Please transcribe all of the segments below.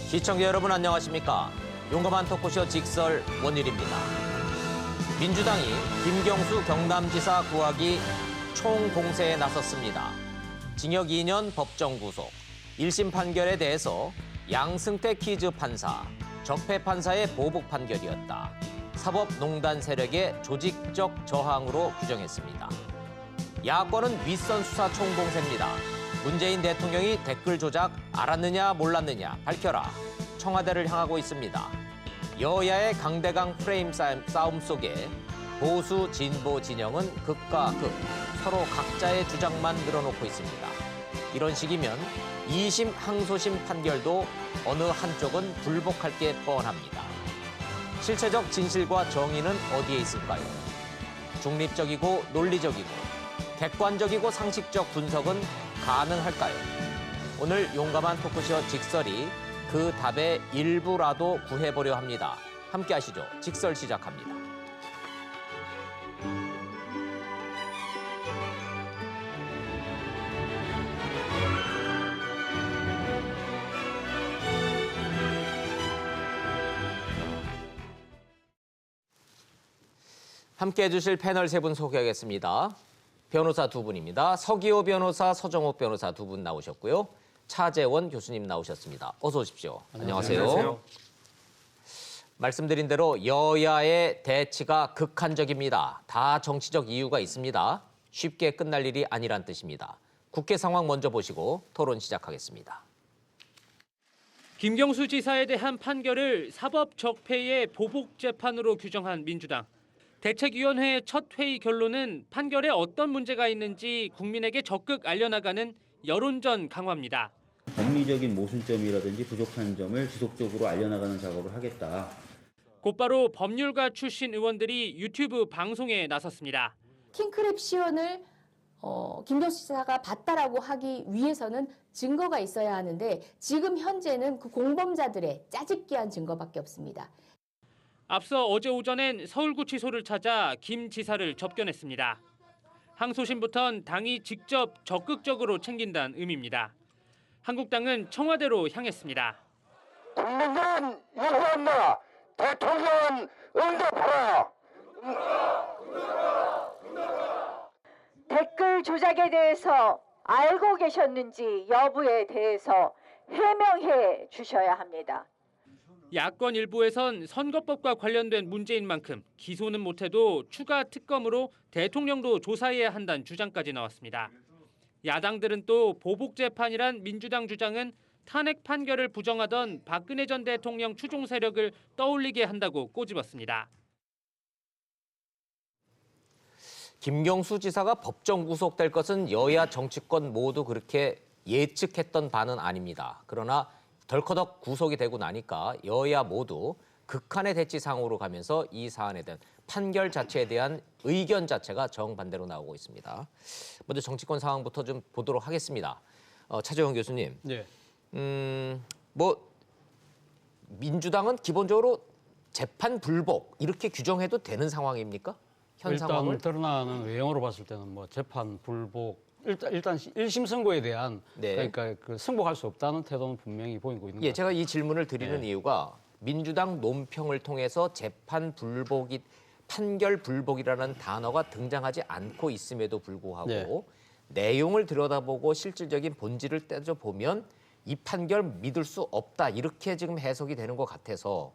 시청자 여러분 안녕하십니까? 용감한 토크쇼 직설 원일입니다. 민주당이 김경수 경남지사 구하기 총공세에 나섰습니다. 징역 2년 법정 구속, 1심 판결에 대해서 양승태 키즈 판사, 적폐 판사의 보복 판결이었다. 사법농단 세력의 조직적 저항으로 규정했습니다. 야권은 윗선 수사 총공세입니다. 문재인 대통령이 댓글 조작 알았느냐 몰랐느냐 밝혀라. 청와대를 향하고 있습니다. 여야의 강대강 프레임 싸움 속에 보수 진보 진영은 극과 극, 서로 각자의 주장만 늘어놓고 있습니다. 이런 식이면 2심 항소심 판결도 어느 한쪽은 불복할 게 뻔합니다. 실체적 진실과 정의는 어디에 있을까요? 중립적이고 논리적이고 객관적이고 상식적 분석은 가능할까요? 오늘 용감한 토크쇼 직설이 그 답의 일부라도 구해보려 합니다. 함께 하시죠. 직설 시작합니다. 함께 해주실 패널 세 분 소개하겠습니다. 변호사 두 분입니다. 서기호 변호사, 서정욱 변호사 두 분 나오셨고요. 차재원 교수님 나오셨습니다. 어서 오십시오. 안녕하세요. 말씀드린 대로 여야의 대치가 극한적입니다. 다 정치적 이유가 있습니다. 쉽게 끝날 일이 아니란 뜻입니다. 국회 상황 먼저 보시고 토론 시작하겠습니다. 김경수 지사에 대한 판결을 사법 적폐의 보복 재판으로 규정한 민주당. 대책위원회의 첫 회의 결론은 판결에 어떤 문제가 있는지 국민에게 적극 알려나가는 여론전 강화입니다. 법리적인 모순점이라든지 부족한 점을 지속적으로 알려나가는 작업을 하겠다. 곧바로 법률가 출신 의원들이 유튜브 방송에 나섰습니다. 킹크랩 시연을 김경수 지사가 봤다라고 하기 위해서는 증거가 있어야 하는데 지금 현재는 그 공범자들의 짜집기한 증거밖에 없습니다. 앞서 어제 오전엔 서울구치소를 찾아 김 지사를 접견했습니다. 항소심부턴 당이 직접 적극적으로 챙긴다는 의미입니다. 한국당은 청와대로 향했습니다. 국민들은 요구한다. 대통령은 응답하라. 댓글 조작에 대해서 알고 계셨는지 여부에 대해서 해명해 주셔야 합니다. 야권 일부에선 선거법과 관련된 문제인 만큼 기소는 못해도 추가 특검으로 대통령도 조사해야 한다는 주장까지 나왔습니다. 야당들은 또 보복 재판이란 민주당 주장은 탄핵 판결을 부정하던 박근혜 전 대통령 추종 세력을 떠올리게 한다고 꼬집었습니다. 김경수 지사가 법정 구속될 것은 여야 정치권 모두 그렇게 예측했던 바는 아닙니다. 그러나 덜커덕 구속이 되고 나니까 여야 모두 극한의 대치 상황으로 가면서 이 사안에 대한 판결 자체에 대한 의견 자체가 정반대로 나오고 있습니다. 먼저 정치권 상황부터 좀 보도록 하겠습니다. 차재원 교수님. 네. 민주당은 기본적으로 재판 불복 이렇게 규정해도 되는 상황입니까? 현 일단 상황을? 드러나는 외형으로 봤을 때는 뭐 재판 불복 일단 1심 선고에 대한 네. 그러니까 그 승복할 수 없다는 태도는 분명히 보이고 있는 것 같아요. 제가 이 질문을 드리는 이유가 민주당 논평을 통해서 재판 불복이 판결 불복이라는 단어가 등장하지 않고 있음에도 불구하고 내용을 들여다보고 실질적인 본질을 따져보면 이 판결 믿을 수 없다 이렇게 지금 해석이 되는 것 같아서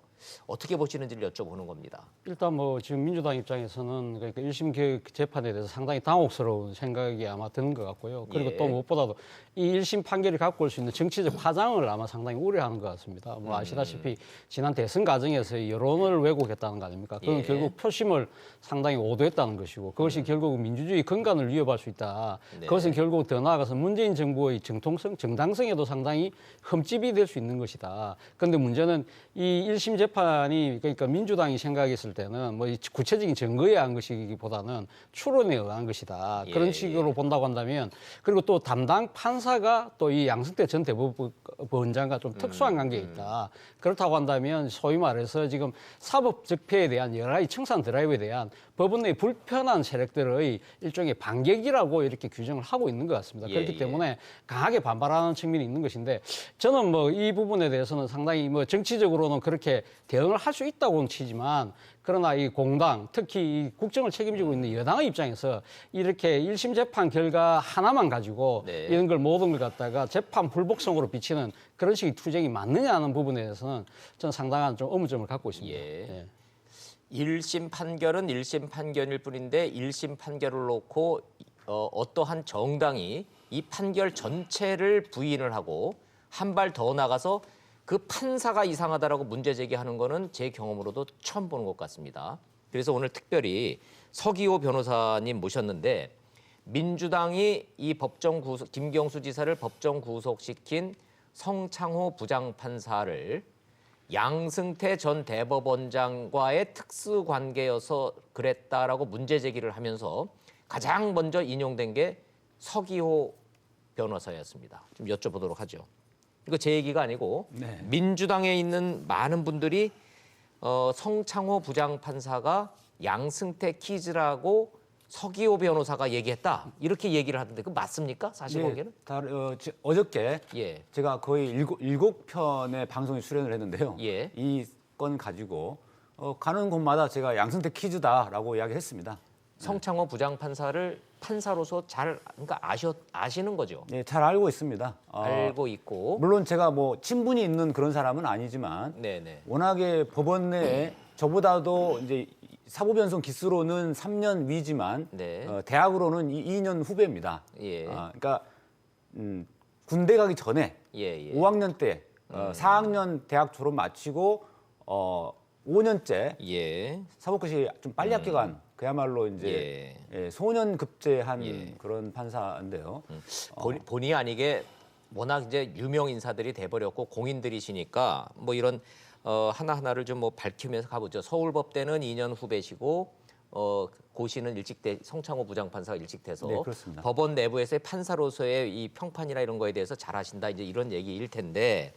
어떻게 보시는지를 여쭤보는 겁니다. 일단 뭐 지금 민주당 입장에서는 그러니까 1심 재판에 대해서 상당히 당혹스러운 생각이 아마 드는 것 같고요. 그리고 또 무엇보다도 이 1심 판결이 갖고 올 수 있는 정치적 파장을 아마 상당히 우려하는 것 같습니다. 뭐 아시다시피 지난 대선 과정에서 여론을 왜곡했다는 거 아닙니까? 그건 결국 표심을 상당히 오도했다는 것이고 그것이 결국 민주주의 근간을 위협할 수 있다. 그것은 결국 더 나아가서 문재인 정부의 정통성, 정당성에도 상당히 흠집이 될 수 있는 것이다. 그런데 문제는 이 1심 재판 재판이 그러니까 민주당이 생각했을 때는 뭐 구체적인 증거에 의한 것이기보다는 추론에 의한 것이다. 그런 식으로 본다고 한다면 그리고 또 담당 판사가 또 이 양승태 전 대법원장과 좀 특수한 관계에 있다. 그렇다고 한다면 소위 말해서 지금 사법 적폐에 대한 여러 가지 청산 드라이브에 대한 법원 내 불편한 세력들의 일종의 반격이라고 이렇게 규정을 하고 있는 것 같습니다. 그렇기 때문에 강하게 반발하는 측면이 있는 것인데 저는 뭐 이 부분에 대해서는 상당히 뭐 정치적으로는 그렇게 대응을 할 수 있다고는 치지만 그러나 이 공당 특히 이 국정을 책임지고 있는 여당의 입장에서 이렇게 1심 재판 결과 하나만 가지고 이런 걸 모든 걸 갖다가 재판 불복성으로 비치는 그런 식의 투쟁이 맞느냐 하는 부분에 대해서는 저는 상당한 좀 의문점을 갖고 있습니다. 예. 1심 판결은 1심 판결일 뿐인데 1심 판결을 놓고 어떠한 정당이 이 판결 전체를 부인을 하고 한 발 더 나가서 그 판사가 이상하다라고 문제 제기하는 거는 제 경험으로도 처음 보는 것 같습니다. 그래서 오늘 특별히 서기호 변호사님 모셨는데 민주당이 이 법정 구속 김경수 지사를 법정 구속시킨 성창호 부장판사를 양승태 전 대법원장과의 특수 관계여서 그랬다라고 문제 제기를 하면서 가장 먼저 인용된 게 서기호 변호사였습니다. 좀 여쭤보도록 하죠. 이거 제 얘기가 아니고 민주당에 있는 많은 분들이 성창호 부장판사가 양승태 키즈라고 서기호 변호사가 얘기했다 이렇게 얘기를 하던데 그 맞습니까? 사실 거기는? 어저께 예. 제가 거의 일곱 편의 방송에 출연을 했는데요. 예. 이 건 가지고 가는 곳마다 제가 양승태 퀴즈다라고 이야기했습니다. 성창호 부장판사를 판사로서 잘 그러니까 아시는 거죠? 네, 잘 알고 있습니다. 알고 있고. 물론 제가 뭐 친분이 있는 그런 사람은 아니지만 네네. 워낙에 법원 내에 저보다도 이제 사법연수원 기수로는 3년 위지만 네. 대학으로는 2년 후배입니다. 예. 그러니까 군대 가기 전에 예. 5학년 때 4학년 대학 졸업 마치고 5년째 예. 사법고시 좀 빨리 합격한 그야말로 이제 소년 급제한 그런 판사인데요. 본의 아니게 워낙 이제 유명 인사들이 돼버렸고 공인들이시니까 뭐 이런 하나하나를 좀 뭐 밝히면서 가보죠. 서울법대는 2년 후배시고 고시는 성창호 부장판사가 일찍 돼서 네, 그렇습니다. 법원 내부에서의 판사로서의 이 평판이나 이런 거에 대해서 잘 하신다 이제 이런 얘기일 텐데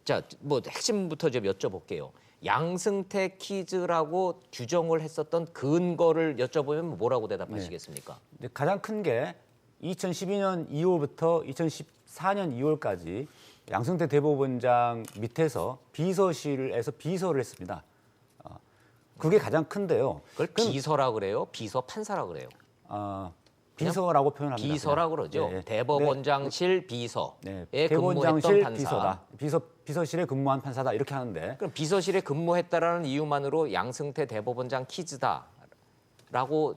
자, 뭐 핵심부터 좀 여쭤볼게요. 양승태 키즈라고 규정을 했었던 근거를 여쭤보면 뭐라고 대답하시겠습니까? 네, 가장 큰 게 2012년 2월부터 2014년 2월까지 양승태 대법원장 밑에서 비서실에서 비서를 했습니다. 그게 가장 큰데요. 그걸 비서라 그래요? 비서 판사라 그래요? 비서라고 표현합니다. 비서라 그러죠. 네. 대법원장실 비서에 대법원장실 근무했던 판사. 비서다. 비서실에 근무한 판사다 이렇게 하는데 그럼 비서실에 근무했다라는 이유만으로 양승태 대법원장 키즈다라고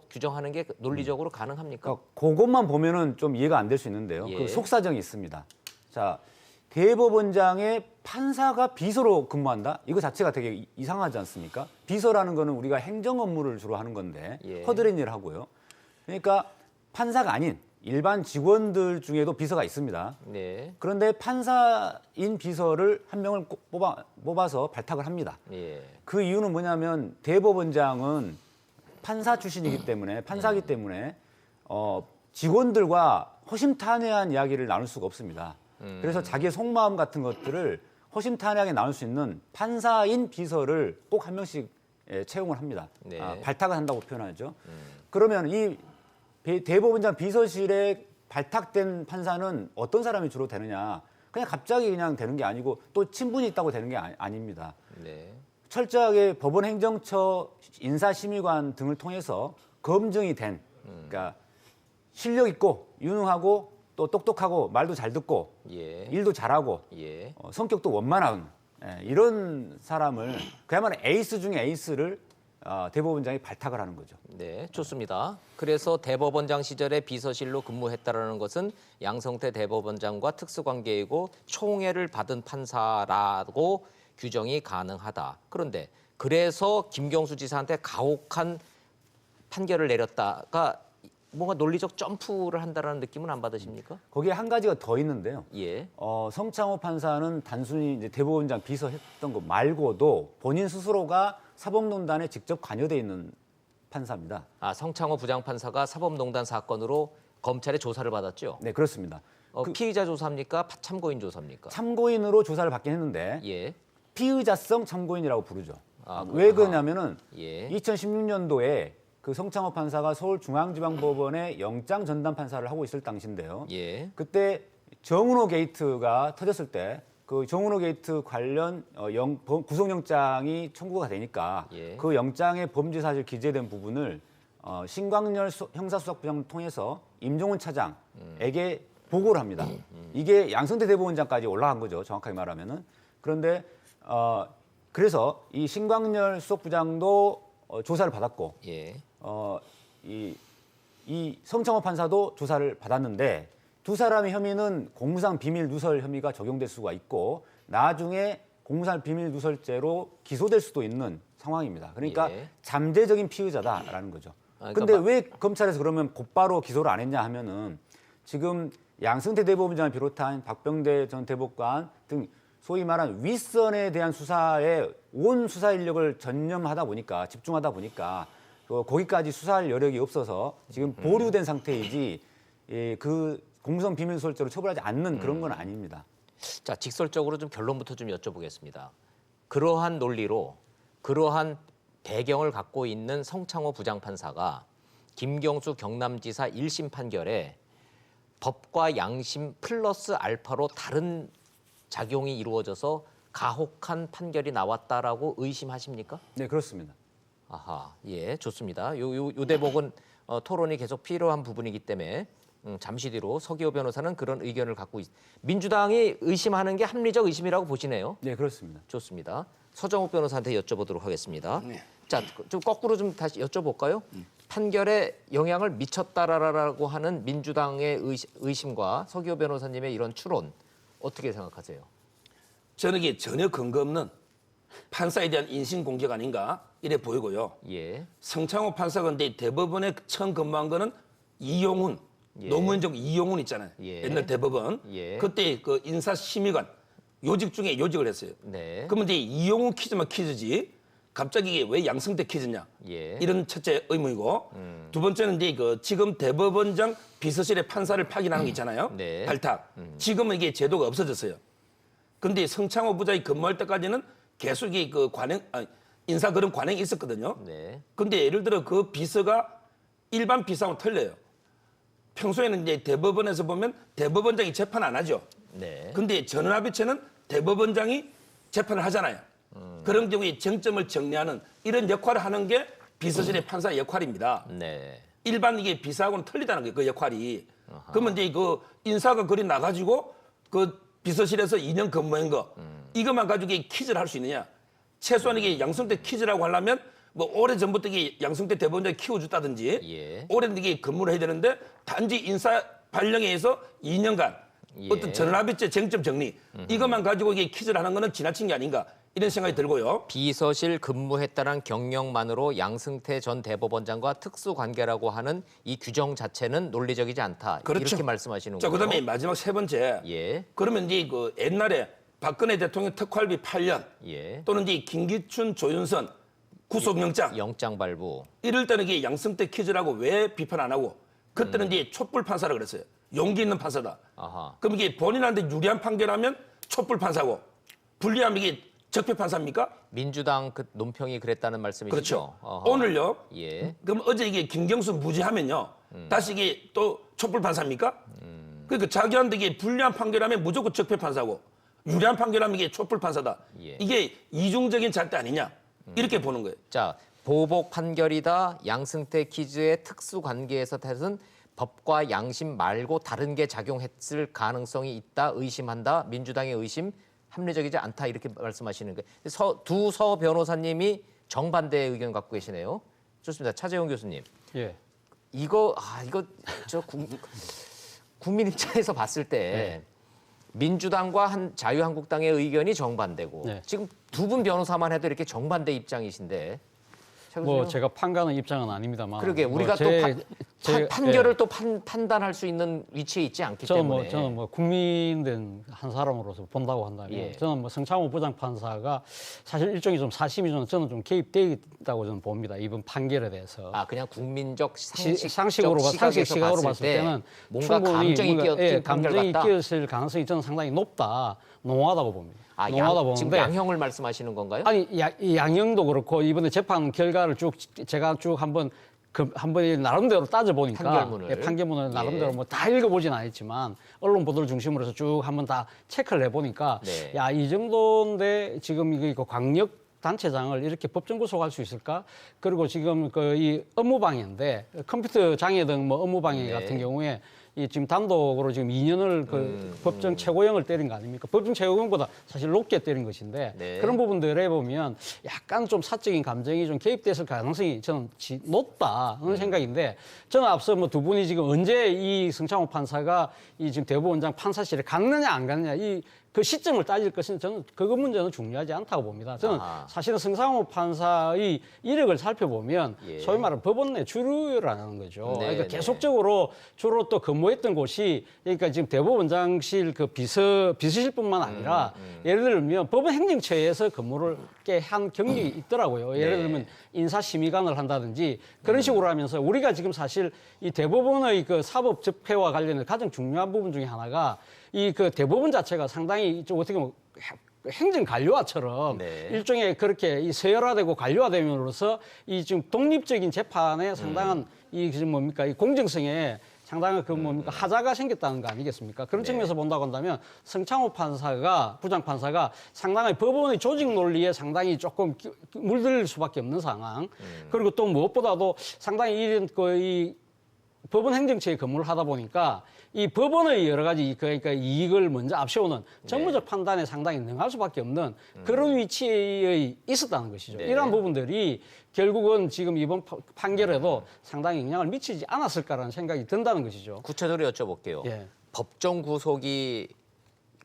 규정하는 게 논리적으로 가능합니까? 그러니까 그것만 보면은 좀 이해가 안 될 수 있는데요. 예. 그 속사정이 있습니다. 자, 대법원장의 판사가 비서로 근무한다? 이거 자체가 되게 이상하지 않습니까? 비서라는 거는 우리가 행정 업무를 주로 하는 건데 허드렛 일을 하고요. 그러니까 판사가 아닌 일반 직원들 중에도 비서가 있습니다. 네. 그런데 판사인 비서를 한 명을 뽑아서 발탁을 합니다. 예. 그 이유는 뭐냐면 대법원장은 판사 출신이기 때문에 판사이기 때문에 직원들과 허심탄회한 이야기를 나눌 수가 없습니다. 그래서 자기의 속마음 같은 것들을 허심탄회하게 나눌 수 있는 판사인 비서를 꼭 한 명씩 채용을 합니다. 네. 발탁을 한다고 표현하죠. 그러면 이 대법원장 비서실에 발탁된 판사는 어떤 사람이 주로 되느냐? 그냥 갑자기 그냥 되는 게 아니고 또 친분이 있다고 되는 게 아닙니다. 네. 철저하게 법원 행정처 인사심의관 등을 통해서 검증이 된, 그러니까 실력 있고 유능하고 또 똑똑하고 말도 잘 듣고 일도 잘하고 성격도 원만한 이런 사람을 그야말로 에이스 중에 에이스를 대법원장이 발탁을 하는 거죠. 네, 좋습니다. 그래서 대법원장 시절에 비서실로 근무했다라는 것은 양승태 대법원장과 특수관계이고 총애를 받은 판사라고 규정이 가능하다. 그런데 그래서 김경수 지사한테 가혹한 판결을 내렸다가 뭔가 논리적 점프를 한다라는 느낌은 안 받으십니까? 거기에 한 가지가 더 있는데요. 예. 성창호 판사는 단순히 이제 대법원장 비서했던 것 말고도 본인 스스로가 사법농단에 직접 관여돼 있는 판사입니다. 아, 성창호 부장판사가 사법농단 사건으로 검찰의 조사를 받았죠? 네, 그렇습니다. 피의자 조사입니까? 참고인 조사입니까? 참고인으로 조사를 받긴 했는데 예. 피의자성 참고인이라고 부르죠. 아, 왜 그러냐면은 예. 2016년도에 그 성창호 판사가 서울중앙지방법원에 영장 전담 판사를 하고 있을 당시인데요. 예. 그때 정은호 게이트가 터졌을 때 그 정은호 게이트 관련 구속영장이 청구가 되니까 예. 그 영장의 범죄 사실 기재된 부분을 신광열 형사수사부장을 통해서 임종훈 차장에게 보고를 합니다. 이게 양승태 대법원장까지 올라간 거죠. 정확하게 말하면은. 그런데 그래서 이 신광열 수석부장도 조사를 받았고 예. 이 성창호 판사도 조사를 받았는데 두 사람의 혐의는 공무상 비밀 누설 혐의가 적용될 수가 있고 나중에 공무상 비밀 누설죄로 기소될 수도 있는 상황입니다. 그러니까 예. 잠재적인 피의자다라는 거죠. 아, 근데 왜 검찰에서 그러면 곧바로 기소를 안 했냐 하면은 지금 양승태 대법원장을 비롯한 박병대 전 대법관 등 소위 말한 윗선에 대한 수사에 온 수사 인력을 전념하다 보니까 집중하다 보니까 거기까지 수사할 여력이 없어서 지금 보류된 상태이지 그 공무상 비밀누설죄로 처벌하지 않는 그런 건 아닙니다. 자, 직설적으로 좀 결론부터 좀 여쭤보겠습니다. 그러한 논리로 그러한 배경을 갖고 있는 성창호 부장판사가 김경수 경남지사 1심 판결에 법과 양심 플러스 알파로 다른 작용이 이루어져서 가혹한 판결이 나왔다라고 의심하십니까? 네, 그렇습니다. 아하, 예, 좋습니다. 요 대목은 토론이 계속 필요한 부분이기 때문에 잠시 뒤로 서기호 변호사는 그런 의견을 갖고 민주당이 의심하는 게 합리적 의심이라고 보시네요. 네, 그렇습니다. 좋습니다. 서정욱 변호사한테 여쭤보도록 하겠습니다. 자, 좀 거꾸로 좀 다시 여쭤볼까요? 판결에 영향을 미쳤다라고 하는 민주당의 의심과 서기호 변호사님의 이런 추론 어떻게 생각하세요? 저는 이게 전혀 근거 없는 판사에 대한 인신공격 아닌가 이래 보이고요. 예. 성창호 판사가 근데 대법원에 처음 근무한 거는 이용훈, 예. 노무현적 이용훈 있잖아요. 예. 옛날 대법원. 예. 그때 그 인사심의관 요직 중에 요직을 했어요. 네. 그러면 이제 이용훈 퀴즈만 퀴즈지 갑자기 이게 왜 양승태 퀴즈냐 예. 이런 첫째 의문이고 두 번째는 이제 그 지금 대법원장 비서실의 판사를 파견하는 게 있잖아요. 네. 발탁. 지금은 이게 제도가 없어졌어요. 근데 성창호 부장이 근무할 때까지는 계속 이 그 인사 그런 관행이 있었거든요. 네. 근데 예를 들어 그 비서가 일반 비서하고 틀려요. 평소에는 이제 대법원에서 보면 대법원장이 재판 안 하죠. 네. 근데 전원합의체는 대법원장이 재판을 하잖아요. 그런 경우에 쟁점을 정리하는 이런 역할을 하는 게 비서실의 판사의 역할입니다. 네. 일반 이게 비서하고는 틀리다는 거예요. 그 역할이. 그러면 이제 그 인사가 그리 나가지고 그 비서실에서 2년 근무한 거 이것만 가지고 퀴즈를 할 수 있느냐? 최소한 이게 양승태 퀴즈라고 하려면 뭐 오래 전부터 이게 양승태 대법원장이 키워줬다든지 예. 오래는 이게 근무를 해야 되는데 단지 인사 발령에 의해서 2년간 예. 어떤 전원합의체 쟁점 정리 이것만 가지고 이게 퀴즈를 하는 거는 지나친 게 아닌가 이런 생각이 들고요. 비서실 근무했다는 경력만으로 양승태 전 대법원장과 특수 관계라고 하는 이 규정 자체는 논리적이지 않다. 그렇죠. 이렇게 말씀하시는 자, 거예요. 그다음에 마지막 세 번째. 예. 그러면 이제 그 옛날에 박근혜 대통령 특활비 8년 예. 또는 이제 김기춘, 조윤선 구속영장 영장 발부. 이럴 때는 이게 양승태 퀴즈라고 왜 비판 안 하고 그때는 이제 촛불 판사라 그랬어요. 용기 있는 판사다. 아하. 그럼 이게 본인한테 유리한 판결하면 촛불 판사고 불리하면 이게 적폐 판사입니까? 민주당 그 논평이 그랬다는 말씀이시죠? 그렇죠. 어허. 오늘요. 예. 그럼 어제 이게 김경수 무죄하면요. 다시 이게 또 촛불 판사입니까? 그러니까 자기한테 이게 불리한 판결하면 무조건 적폐 판사고 유리한 판결하면 이게 촛불 판사다. 예. 이게 이중적인 잣대 아니냐? 이렇게 보는 거예요. 자, 보복 판결이다. 양승태 퀴즈의 특수 관계에서 탓은 법과 양심 말고 다른 게 작용했을 가능성이 있다. 의심한다. 민주당의 의심 합리적이지 않다. 이렇게 말씀하시는 거예요. 두 서 변호사님이 정반대의 의견 갖고 계시네요. 좋습니다. 차재용 교수님. 예. 이거 국민 입장에서 봤을 때 민주당과 자유한국당의 의견이 정반대고 네. 지금 두 분 변호사만 해도 이렇게 정반대 입장이신데 뭐 제가 판가는 입장은 아닙니다만 그러게 우리가 뭐 또 판결을 또 판단할 수 있는 위치에 있지 않기 때문에 저는 국민된 한 사람으로서 본다고 한다면 예. 저는 성창호 부장판사가 사실 일종의 좀 사심이 저는 좀 개입돼 있다고 저는 봅니다. 이번 판결에 대해서. 그냥 국민적 상식으로 상식 시각으로 봤을 때는 뭔가 충분히 감정이 감정이 끼었을 가능성이 저는 상당히 높다, 농후하다고 봅니다. 지금 양형을 말씀하시는 건가요? 아니 이 양형도 그렇고 이번에 재판 결과를 제가 쭉 한번 나름대로 따져보니까 판결문을 나름대로 뭐 다 읽어보진 않았지만 언론 보도를 중심으로 해서 쭉 한번 다 체크를 해보니까 네. 야, 이 정도인데 지금 이거 광역 단체장을 이렇게 법정 구속할 수 있을까? 그리고 지금 이 업무방해인데 컴퓨터 장애 등 뭐 업무방해 네. 같은 경우에 이 지금 단독으로 지금 2년을 법정 최고형을 때린 거 아닙니까? 법정 최고형보다 사실 높게 때린 것인데 네. 그런 부분들에 보면 약간 좀 사적인 감정이 좀 개입됐을 가능성이 저는 높다는 생각인데 저는 앞서 뭐 두 분이 지금 언제 이 성창호 판사가 이 지금 대법원장 판사실에 갔느냐 안 갔느냐 그 시점을 따질 것은 저는 그거 문제는 중요하지 않다고 봅니다. 저는 사실은 성창호 판사의 이력을 살펴보면 소위 말하는 법원 내 주류라는 거죠. 그러니까 계속적으로 주로 또 근무했던 곳이 그러니까 지금 대법원장실 그 비서실뿐만 아니라 예를 들면 법원 행정처에서 근무를 꽤 한 경력이 있더라고요. 예를 들면 인사심의관을 한다든지 그런 식으로 하면서 우리가 지금 사실 이 대법원의 그 사법 적폐와 관련해서 가장 중요한 부분 중에 하나가 이 그 대법원 자체가 상당히 좀 어떻게 보면 행정 관료화처럼 일종의 그렇게 이 서열화되고 관료화됨으로써 이 지금 독립적인 재판에 상당한 이 지금 뭡니까 이 공정성에 상당한 그 뭡니까 하자가 생겼다는 거 아니겠습니까? 그런 측면에서 본다고 한다면 성창호 부장 판사가 상당히 법원의 조직 논리에 상당히 조금 물들 수밖에 없는 상황. 그리고 또 무엇보다도 상당히 이런 이 법원 행정처에 근무를 하다 보니까 이 법원의 여러 가지 그러니까 이익을 먼저 앞세우는 정무적 판단에 상당히 능할 수밖에 없는 그런 위치에 있었다는 것이죠. 이러한 부분들이 결국은 지금 이번 판결에도 상당히 영향을 미치지 않았을까라는 생각이 든다는 것이죠. 구체적으로 여쭤볼게요. 법정 구속이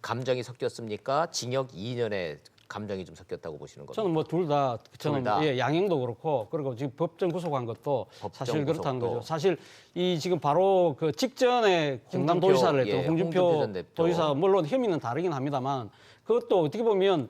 감정이 섞였습니까? 징역 2년에 감정이 좀 섞였다고 보시는 겁니까? 저는 뭐 둘 다 양형도 그렇고 그리고 지금 법정 구속한 것도 사실 그렇다는 거죠. 사실 이 지금 바로 그 직전에 경남도지사를 했던 홍준표 도지사 물론 혐의는 다르긴 합니다만 그것도 어떻게 보면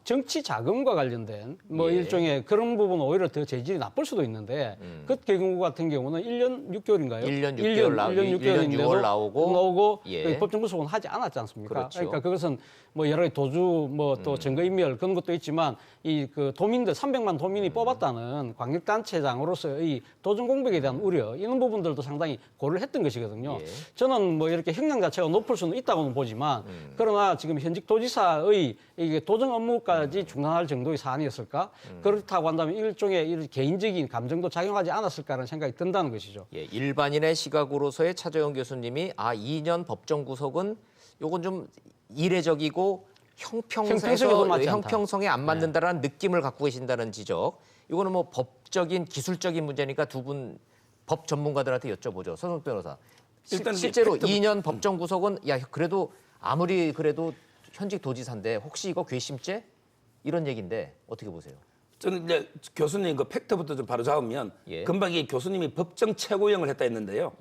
정치 자금과 관련된 뭐 일종의 그런 부분은 오히려 더 재질이 나쁠 수도 있는데 그 경우 같은 경우는 1년 6개월인가요? 1년 6개월 나오고 법정 구속은 하지 않았지 않습니까? 그렇죠. 그러니까 그것은 뭐 여러 가지 도주 뭐 또 증거인멸 그런 것도 있지만 이 그 도민들 300만 도민이 뽑았다는 광역단체장으로서의 도전 공백에 대한 우려 이런 부분들도 상당히 고려를 했던 것이거든요. 저는 뭐 이렇게 형량 자체가 높을 수는 있다고는 보지만 그러나 지금 현직 도지사의 이게 도정 업무까지 중단할 정도의 사안이었을까? 그렇다고 한다면 일종의 개인적인 감정도 작용하지 않았을까라는 생각이 든다는 것이죠. 일반인의 시각으로서의 차재원 교수님이 2년 법정 구속은 요건 좀 이례적이고 형평성에 안 맞는다라는 느낌을 갖고 계신다는 지적. 이거는 뭐 법적인 기술적인 문제니까 두 분 법 전문가들한테 여쭤보죠. 서성 변호사. 일단 실제로 2년 법정 구속은 그래도 아무리 그래도 현직 도지사인데 혹시 이거 괘씸죄? 이런 얘기인데 어떻게 보세요? 저는 이제 교수님 그 팩트부터 좀 바로 잡으면 금방 이 교수님이 법정 최고형을 했다 했는데요.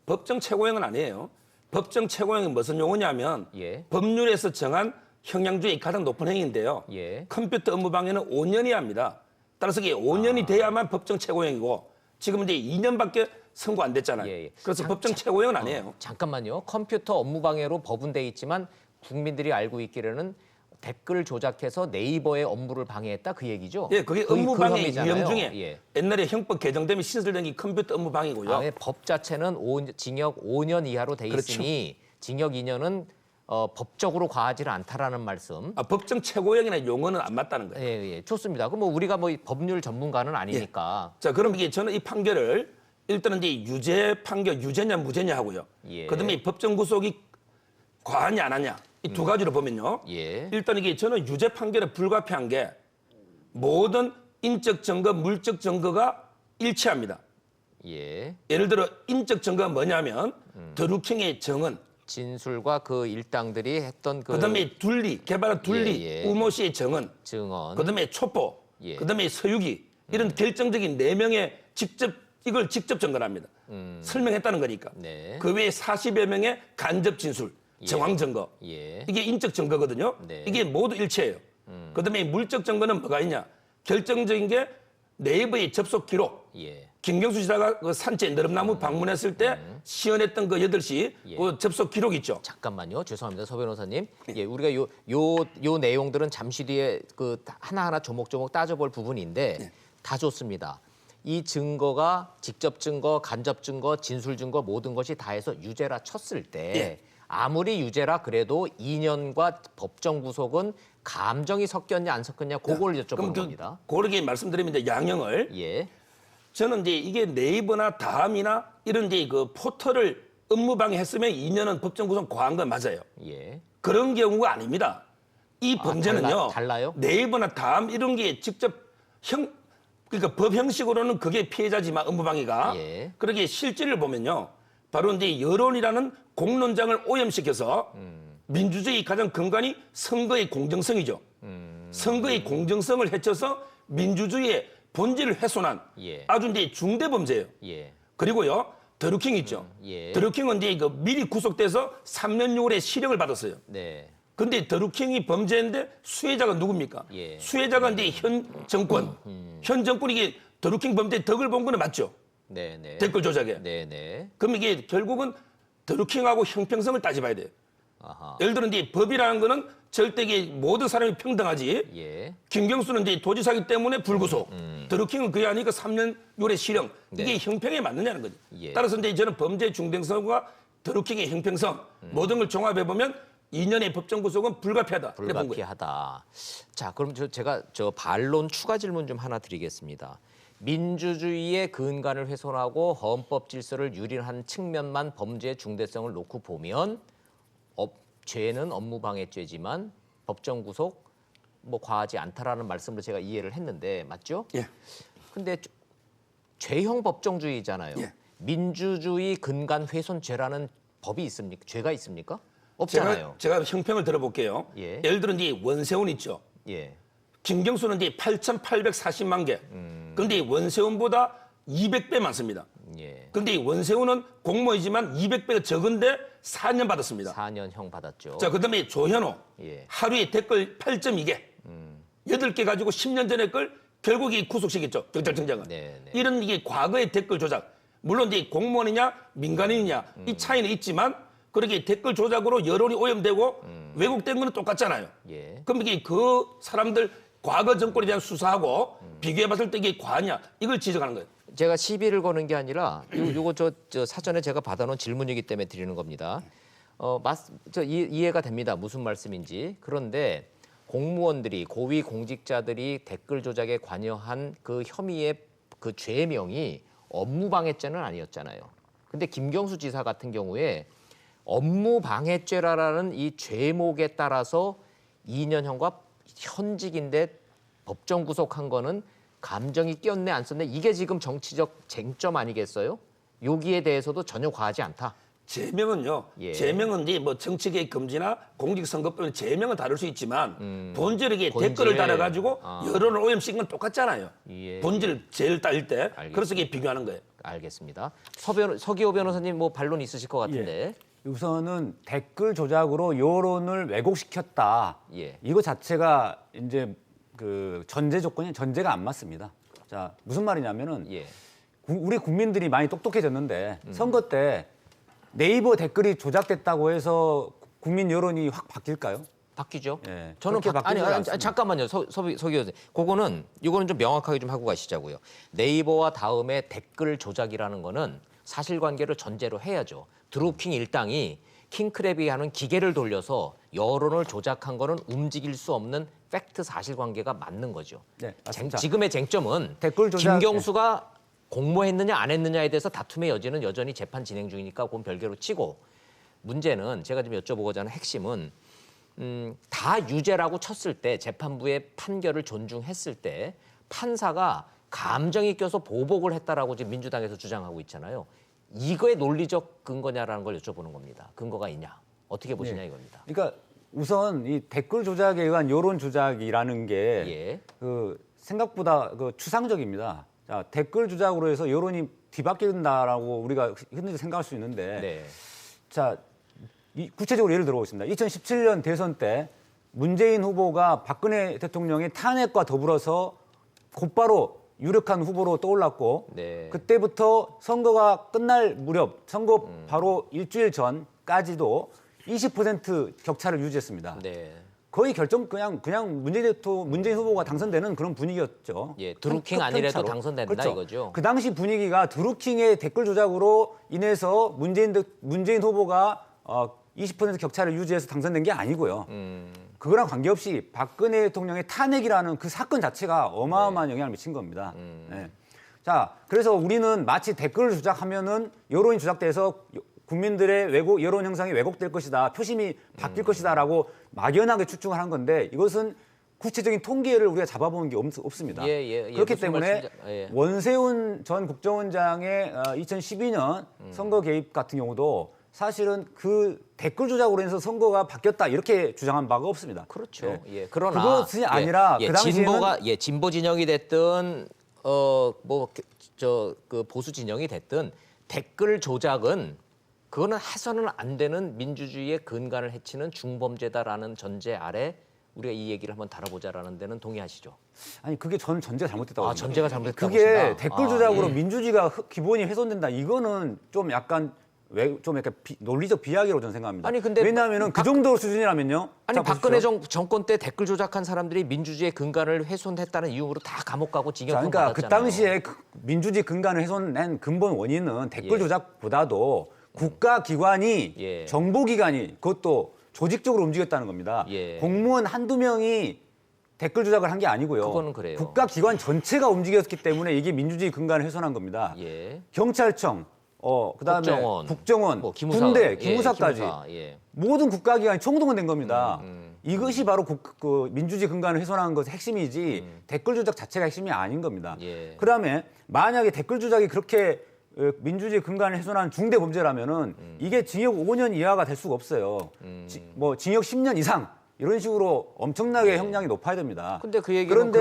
법정 최고형은 아니에요. 법정 최고형이 무슨 용어냐면 법률에서 정한 형량중에 가장 높은 행위인데요. 컴퓨터 업무방해는 5년이 합니다. 따라서 이게 5년이 돼야만 법정 최고형이고 지금 이제 2년밖에 선고 안 됐잖아요. 그래서 법정 최고형은 아니에요. 잠깐만요. 컴퓨터 업무방해로 법은돼 있지만 국민들이 알고 있기로는 댓글 조작해서 네이버의 업무를 방해했다 그 얘기죠? 그게 업무방해 유형 중에 옛날에 형법 개정되면 신설된 게 컴퓨터 업무방해고요. 법 자체는 징역 5년 이하로 돼 있으니 징역 2년은 법적으로 과하지는 않다라는 말씀. 법정 최고형이나 용어는 안 맞다는 거예요. 좋습니다. 그럼 뭐 우리가 뭐 법률 전문가는 아니니까. 자, 그럼 이게 저는 이 판결을 일단은 이제 유죄 판결 유죄냐 무죄냐 하고요. 그다음에 이 법정 구속이 과하냐 안 하냐 이 두 가지로 보면요. 일단 이게 저는 유죄 판결에 불가피한 게 모든 인적 증거, 물적 증거가 일치합니다. 예를 들어 인적 증거가 뭐냐면 드루킹의 정은 진술과 그 일당들이 했던 그다음에 개발한 둘리, 우모 씨의 증언, 그다음에 촛보, 그다음에 서유기 이런 결정적인 4명의 직접 이걸 직접 증거합니다. 설명했다는 거니까. 네. 그 외에 40여 명의 간접 진술, 정황 증거. 예. 이게 인적 증거거든요. 네. 이게 모두 일체예요. 그다음에 물적 증거는 뭐가 있냐? 결정적인 게 네이버의 접속 기록. 예. 김경수 지사가 그 산채 너름나무 방문했을 때 시연했던 그 8시 예. 그 접속 기록 있죠. 잠깐만요. 죄송합니다. 서 변호사님. 네. 예, 우리가 요 내용들은 잠시 뒤에 그 하나하나 조목조목 따져볼 부분인데 네. 다 좋습니다. 이 증거가 직접 증거, 간접 증거, 진술 증거 모든 것이 다 해서 유죄라 쳤을 때 예. 아무리 유죄라 그래도 2년과 법정 구속은 감정이 섞였냐 안 섞였냐 그걸 여쭤보는 그럼 겁니다. 그렇게 말씀드리면 이제 양형을 예. 저는 이제 이게 네이버나 다음이나 이런 이제 그 포털을 업무방해했으면 2년은 법정 구속 과한 건 맞아요. 예. 그런 경우가 아닙니다. 이 범죄는요. 달라요? 네이버나 다음 이런 게 직접 그러니까 법 형식으로는 그게 피해자지만 업무방해가 예. 그러게 실질을 보면요. 바로 이제 여론이라는 공론장을 오염시켜서 민주주의 가장 근간이 선거의 공정성이죠. 선거의 공정성을 해쳐서 민주주의의 본질을 훼손한 예. 아주 이제 중대 범죄예요. 예. 그리고요. 드루킹 있죠. 예. 드루킹은 이제 그 미리 구속돼서 3년 6월에 실형을 받았어요. 네. 근데 드루킹이 범죄인데 수혜자가 누굽니까? 예. 수혜자가 이제 현 정권. 현 정권이 이게 드루킹 범죄 덕을 본 거는 맞죠? 네, 네. 댓글 조작에. 네, 네. 그럼 이게 결국은 드루킹하고 형평성을 따져봐야 돼요. 아하. 예를 들어 이제 법이라는 거는 절대 이게 모든 사람이 평등하지. 예. 김경수는 이제 도지사기 때문에 불구속. 드루킹은 그게 아니니까 3년 6월에 실형. 이게 네. 형평에 맞느냐는 거죠. 예. 따라서 이제 저는 범죄 중대성과 드루킹의 형평성 모든 걸 종합해 보면 2년의 법정 구속은 불가피하다. 이렇게 본 거예요. 불가피하다. 자, 그럼 제가 반론 추가 질문 좀 하나 드리겠습니다. 민주주의의 근간을 훼손하고 헌법 질서를 유린한 측면만 범죄의 중대성을 놓고 보면 죄는 업무방해죄지만 법정 구속 뭐 과하지 않다라는 말씀으로 제가 이해를 했는데 맞죠? 예. 근데 죄형 법정주의잖아요. 예. 민주주의 근간 훼손죄라는 법이 있습니까? 죄가 있습니까? 없잖아요. 제가 형평을 들어볼게요. 예. 예를 들어 이제 원세훈 있죠. 예. 김경수는 이제 8,840만 개. 그런데 원세훈보다 200배 많습니다. 예. 그런데 원세훈은 공무원이지만 200배가 적은데 4년 받았습니다. 4년형 받았죠. 자, 그다음에 조현호. 예. 하루에 댓글 8.2개. 8개 가지고 10년 전에 걸 결국 이 구속시켰죠. 경찰청장은. 네, 네. 이런 이게 과거의 댓글 조작. 물론 이제 공무원이냐 민간인이냐 이 차이는 있지만 그렇게 댓글 조작으로 여론이 오염되고 왜곡된 거는 똑같잖아요. 예. 그럼 이게 그 사람들 과거 정권에 대한 수사하고 비교해봤을 때 이게 과하냐 이걸 지적하는 거예요. 제가 시비를 거는 게 아니라 요거 저 사전에 제가 받아놓은 질문이기 때문에 드리는 겁니다. 이해가 됩니다. 무슨 말씀인지. 그런데 공무원들이 고위 공직자들이 댓글 조작에 관여한 그 혐의의 그 죄명이 업무방해죄는 아니었잖아요. 근데 김경수 지사 같은 경우에 업무방해죄라는 이 죄목에 따라서 2년형과 현직인데 법정 구속한 거는 감정이 끼었네 안 썼네 이게 지금 정치적 쟁점 아니겠어요? 여기에 대해서도 전혀 과하지 않다. 제명은요. 예. 제명은 이제 뭐 정치개혁 금지나 공직선거법은 제명은 다를 수 있지만 본질에게 본질. 댓글을 달아가지고 아. 여론을 오염시킨 건 똑같잖아요. 예. 본질 제일 따질 때 알겠습니다. 그래서 이게 비교하는 거예요. 알겠습니다. 서기호 변호사님 뭐 반론 있으실 것 같은데. 우선은 댓글 조작으로 여론을 왜곡시켰다. 예. 이거 자체가 이제 그 전제가 안 맞습니다. 자, 무슨 말이냐면은 예. 우리 국민들이 많이 똑똑해졌는데 선거 때 네이버 댓글이 조작됐다고 해서 국민 여론이 확 바뀔까요? 바뀌죠. 예, 저는 그렇게 아니 바뀌지 않습니다. 잠깐만요. 서기호 선생님. 이거는 좀 명확하게 좀 하고 가시자고요. 네이버와 다음에 댓글 조작이라는 거는 사실관계를 전제로 해야죠. 드루킹 일당이 킹크랩이 하는 기계를 돌려서 여론을 조작한 거는 움직일 수 없는 팩트 사실관계가 맞는 거죠. 네, 맞습니다. 지금의 쟁점은 댓글 조작, 김경수가 공모했느냐 안 했느냐에 대해서 다툼의 여지는 여전히 재판 진행 중이니까 그건 별개로 치고 문제는 제가 좀 여쭤보고자 하는 핵심은 다 유죄라고 쳤을 때 재판부의 판결을 존중했을 때 판사가 감정이 껴서 보복을 했다라고 지금 민주당에서 주장하고 있잖아요. 이거의 논리적 근거냐라는 걸 여쭤보는 겁니다. 근거가 있냐? 어떻게 보시냐 이겁니다. 그러니까 우선 이 댓글 조작에 의한 여론 조작이라는 게 예. 그 생각보다 그 추상적입니다. 자, 댓글 조작으로 해서 여론이 뒤바뀐다라고 우리가 흔히 생각할 수 있는데 네. 자, 구체적으로 예를 들어보겠습니다. 2017년 대선 때 문재인 후보가 박근혜 대통령의 탄핵과 더불어서 곧바로 유력한 후보로 떠올랐고 네. 그때부터 선거가 끝날 무렵 선거 바로 일주일 전까지도 20% 격차를 유지했습니다. 네. 거의 결정 그냥 문재인 후보가 당선되는 그런 분위기였죠. 예, 드루킹 큰 아니래도 차로. 당선된다 그렇죠. 이거죠. 그 당시 분위기가 드루킹의 댓글 조작으로 인해서 문재인 후보가 20% 격차를 유지해서 당선된 게 아니고요. 그거랑 관계없이 박근혜 대통령의 탄핵이라는 그 사건 자체가 어마어마한 영향을 미친 겁니다. 네. 자, 그래서 우리는 마치 댓글을 조작하면은 여론이 조작돼서 국민들의 여론 형성이 왜곡될 것이다, 표심이 바뀔 것이다라고 막연하게 추측을 한 건데 이것은 구체적인 통계를 우리가 잡아보는 게 없습니다. 그렇기 무슨 때문에 예. 원세훈 전 국정원장의 2012년 선거 개입 같은 경우도 사실은 그 댓글 조작으로 인해서 선거가 바뀌었다 이렇게 주장한 바가 없습니다. 그렇죠. 네. 예, 그러나 그것이 아니라 그 당시에는 진보 진영이 됐든 그 보수 진영이 됐든 댓글 조작은 그거는 해서는 안 되는 민주주의의 근간을 해치는 중범죄다라는 전제 아래 우리가 이 얘기를 한번 다뤄보자라는 데는 동의하시죠? 아니 그게 전 전제가 잘못됐다고 봅니다. 전제가 잘못됐다고 그게 보신다. 댓글 조작으로 예. 민주주의가 기본이 훼손된다. 이거는 좀 약간 논리적 비약이라고 저는 생각합니다. 아니, 근데 왜냐하면은 그 정도 수준이라면요. 아니 자, 박근혜 보십시오. 정권 때 댓글 조작한 사람들이 민주주의의 근간을 훼손했다는 이유로 다 감옥 가고 자, 징역형 그러니까 받았잖아요. 그 당시에 민주주의 근간을 훼손한 근본 원인은 댓글 예. 조작보다도 국가기관이 예. 정보기관이 그것도 조직적으로 움직였다는 겁니다. 예. 공무원 한두 명이 댓글 조작을 한 게 아니고요. 그거는 그래요. 국가기관 전체가 움직였기 때문에 이게 민주주의 근간을 훼손한 겁니다. 예. 경찰청, 그다음에 국정원, 뭐 기무사, 군대, 기무사까지 기무사, 예. 모든 국가기관이 총동원된 겁니다. 이것이 바로 그 민주주의 근간을 훼손하는 것의 핵심이지 댓글 조작 자체가 핵심이 아닌 겁니다. 예. 그다음에 만약에 댓글 조작이 그렇게 민주주의 근간을 훼손한 중대 범죄라면은 이게 징역 5년 이하가 될 수가 없어요. 징역 10년 이상 이런 식으로 엄청나게 형량이 높아야 됩니다. 근데 그 얘기는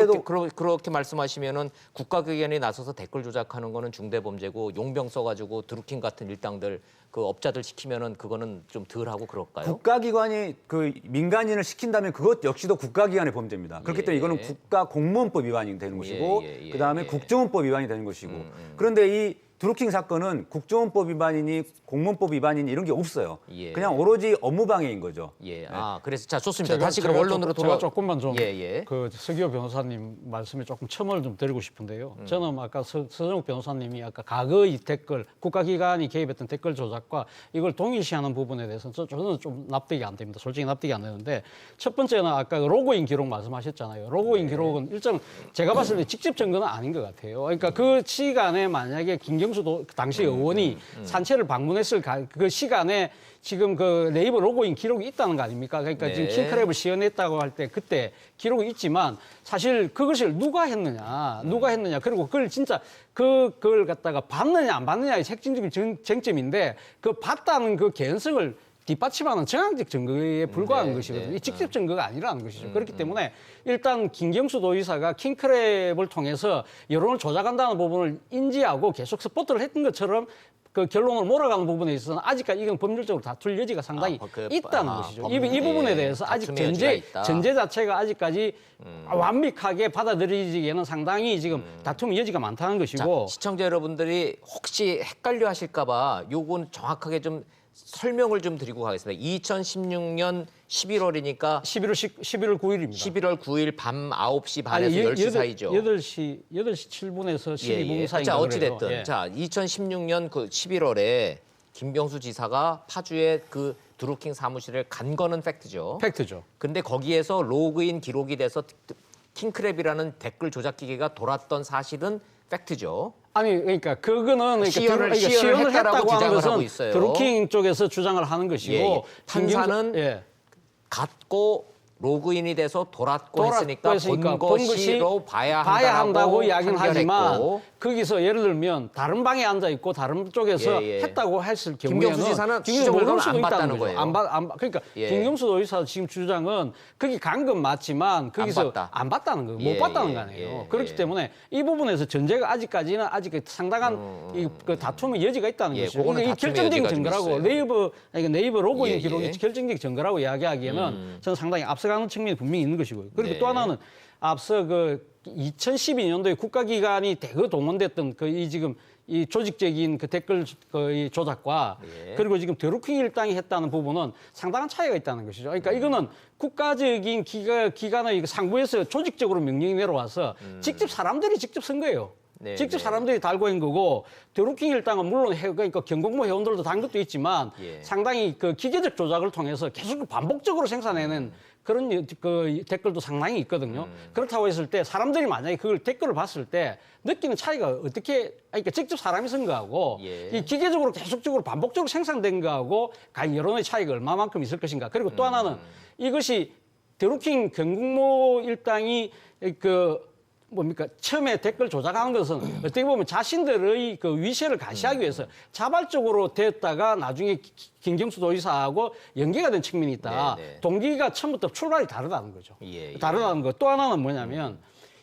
그렇게 말씀하시면은 국가기관이 나서서 댓글 조작하는 거는 중대범죄고 용병 써가지고 드루킹 같은 일당들 그 업자들 시키면은 그거는 좀 덜하고 그럴까요? 국가기관이 그 민간인을 시킨다면 그것 역시도 국가기관의 범죄입니다. 그렇기 때문에 이거는 국가공무원법 위반이 되는 것이고 그다음에 국정원법 위반이 되는 것이고 그런데 이 드루킹 사건은 국정원법 위반이니 공무원법 위반이니 이런 게 없어요. 예. 그냥 오로지 업무방해인 거죠. 예. 네. 그래서 자 좋습니다. 다시 그럼 원론으로 제가 조금만 좀 예. 그 서기호 변호사님 말씀에 조금 첨언을 좀 드리고 싶은데요. 저는 아까 서정욱 변호사님이 아까 과거의 댓글 국가기관이 개입했던 댓글 조작과 이걸 동일시하는 부분에 대해서는 저는 좀 납득이 안 됩니다. 솔직히 납득이 안 되는데 첫 번째는 아까 로그인 기록 말씀하셨잖아요. 로그인 기록은 일정 제가 봤을 때 직접 증거는 아닌 것 같아요. 그러니까 그 시간에 만약에 김경수도 당시 의원이 산채를 방문했을 그 시간에 지금 그 네이버 로그인 기록이 있다는 거 아닙니까? 그러니까 지금 킹크랩을 시연했다고 할 때 그때 기록이 있지만 사실 그것을 누가 했느냐 그리고 그걸 진짜 그걸 갖다가 봤느냐 안 봤느냐의 핵심적인 쟁점인데 그 봤다는 그 개연성을 뒷받침하는 정황적 증거에 불과한 것이거든요. 직접 증거가 아니라는 것이죠. 그렇기 때문에 일단 김경수 도의사가 킹크랩을 통해서 여론을 조작한다는 부분을 인지하고 계속 서포트를 했던 것처럼 그 결론을 몰아가는 부분에 있어서는 아직까지 이건 법률적으로 다툴 여지가 상당히 있다는 것이죠. 이 부분에 대해서 아직 전제 자체가 아직까지 완벽하게 받아들이기에는 상당히 지금 다툼의 여지가 많다는 것이고. 자, 시청자 여러분들이 혹시 헷갈려 하실까 봐 요건 정확하게 좀 설명을 좀 드리고 가겠습니다. 2016년 11월이니까 11월 9일입니다. 11월 9일 밤 9시 반에서 10시 사이죠. 8시 7분에서 12분 사이인가 자, 어찌됐든 그래요. 자, 2016년 그 11월에 김경수 지사가 파주의 그 드루킹 사무실을 간 거는 팩트죠. 팩트죠. 근데 거기에서 로그인 기록이 돼서 킹크랩이라는 댓글 조작 기계가 돌았던 사실은 팩트죠. 아니 그러니까 그거는 시연을 했다고 하는 주장을 하고 것은 있어요. 드루킹 쪽에서 주장을 하는 것이고 판사는 갖고 로그인이 돼서 돌았고 했으니까 본 것이 것이로 봐야 한다고 이야기는 판결했고. 하지만 거기서 예를 들면 다른 방에 앉아 있고 다른 쪽에서 했다고 했을 경우에는 김경수 지사는 지금 시정 모를 결과를 수도 안 봤다는 있다는 거죠. 거예요. 그러니까 예. 김경수 도지사 지금 주장은 거기 간 건 맞지만 거기서 봤다. 안 봤다는 거예요. 예, 못 봤다는 예, 거 아니에요. 예, 그렇기 예. 때문에 이 부분에서 전제가 아직까지는 아직 상당한 그 다툼의 여지가 있다는 예, 것이죠. 그거는 이 다툼의 결정적인 여지가 좀 증거라고 있어요. 네이버 로그인 예, 기록이 예. 결정적 증거라고 이야기하기에는 저는 상당히 앞서가는 측면이 분명히 있는 것이고요. 그리고 네. 또 하나는 앞서 그 2012년도에 국가기관이 대거 동원됐던 그 이 지금 이 조직적인 그 댓글 이 조작과 예. 그리고 지금 드루킹 일당이 했다는 부분은 상당한 차이가 있다는 것이죠. 그러니까 이거는 국가적인 기관의 그 상부에서 조직적으로 명령이 내려와서 직접 사람들이 직접 쓴 거예요. 네, 직접 네. 사람들이 달고 있는 거고 드루킹 일당은 물론 그러니까 경공모 회원들도 단 것도 있지만 예. 상당히 그 기계적 조작을 통해서 계속 반복적으로 생산해낸 그런 그 댓글도 상당히 있거든요. 그렇다고 했을 때 사람들이 만약에 그걸 댓글을 봤을 때 느끼는 차이가 어떻게 그러니까 직접 사람이 쓴 거하고 예. 이 기계적으로 계속적으로 반복적으로 생산된 거하고 과연 여론의 차이가 얼마만큼 있을 것인가. 그리고 또 하나는 이것이 드루킹 경공모 일당이 그 뭡니까 처음에 댓글 조작하는 것은 어떻게 보면 자신들의 그 위세를 가시하기 위해서 자발적으로 됐다가 나중에 김경수 도지사하고 연계가 된 측면이 있다. 네, 네. 동기가 처음부터 출발이 다르다는 거죠. 예, 예. 다르다는 거. 또 하나는 뭐냐면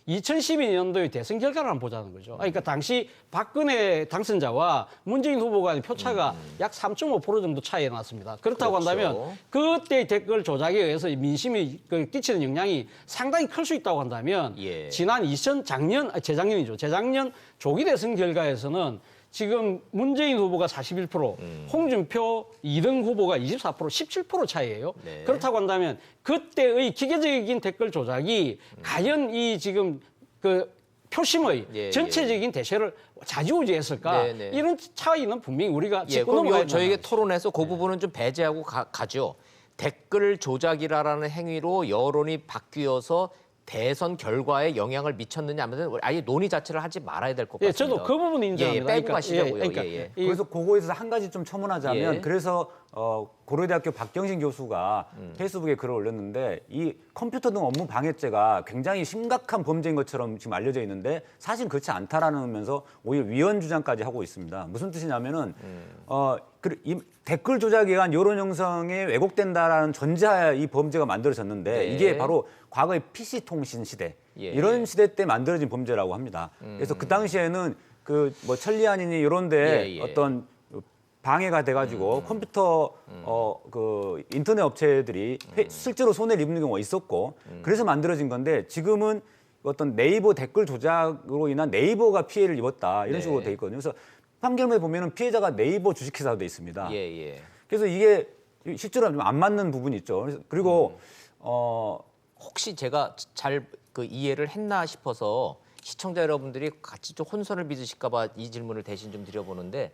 2012년도의 대선 결과를 한번 보자는 거죠. 그러니까 당시 박근혜 당선자와 문재인 후보 간의 표차가 약 3.5% 정도 차이 났습니다. 그렇다고 그렇죠. 한다면 그때의 댓글 조작에 의해서 민심이 끼치는 영향이 상당히 클 수 있다고 한다면 예. 지난 재작년이죠. 재작년 조기 대선 결과에서는 지금 문재인 후보가 41%, 홍준표 2등 후보가 24%, 17% 차이예요. 네. 그렇다고 한다면 그때의 기계적인 댓글 조작이 과연 이 지금 그 표심의 예, 전체적인 대세를 좌지우지했을까? 네, 네. 이런 차이는 분명히 우리가 예, 짚고 그럼 넘어가야 저에게 된다는 토론에서 그 부분은 좀 배제하고 가죠. 댓글 조작이라는 행위로 여론이 바뀌어서 대선 결과에 영향을 미쳤느냐 하면 아예 논의 자체를 하지 말아야 될 것 예, 같습니다. 저도 그 부분 인정합니다. 빼고 가시자고요. 그러니까 예, 예. 그래서 그거에서 한 가지 좀 첨언하자면 예. 그래서 고려대학교 박경신 교수가 페이스북에 글을 올렸는데 이 컴퓨터 등 업무 방해죄가 굉장히 심각한 범죄인 것처럼 지금 알려져 있는데 사실 그렇지 않다라면서 오히려 위헌 주장까지 하고 있습니다. 무슨 뜻이냐면은 이 댓글 조작에 의한 여론 형성에 왜곡된다라는 전제하에 이 범죄가 만들어졌는데 네. 이게 바로 과거의 PC 통신 시대 예. 이런 시대 때 만들어진 범죄라고 합니다. 그래서 그 당시에는 그 뭐 천리안이니 이런데 예, 예. 어떤 방해가 돼가지고 컴퓨터 그 인터넷 업체들이 실제로 손해를 입는 경우가 있었고 그래서 만들어진 건데 지금은 어떤 네이버 댓글 조작으로 인한 네이버가 피해를 입었다 이런 네. 식으로 돼 있거든요. 그래서 판결문에 보면은 피해자가 네이버 주식회사로 돼 있습니다. 예, 예. 그래서 이게 실제로 좀 안 맞는 부분이 있죠. 그리고 혹시 제가 잘 그 이해를 했나 싶어서 시청자 여러분들이 같이 좀 혼선을 빚으실까 봐 이 질문을 대신 좀 드려보는데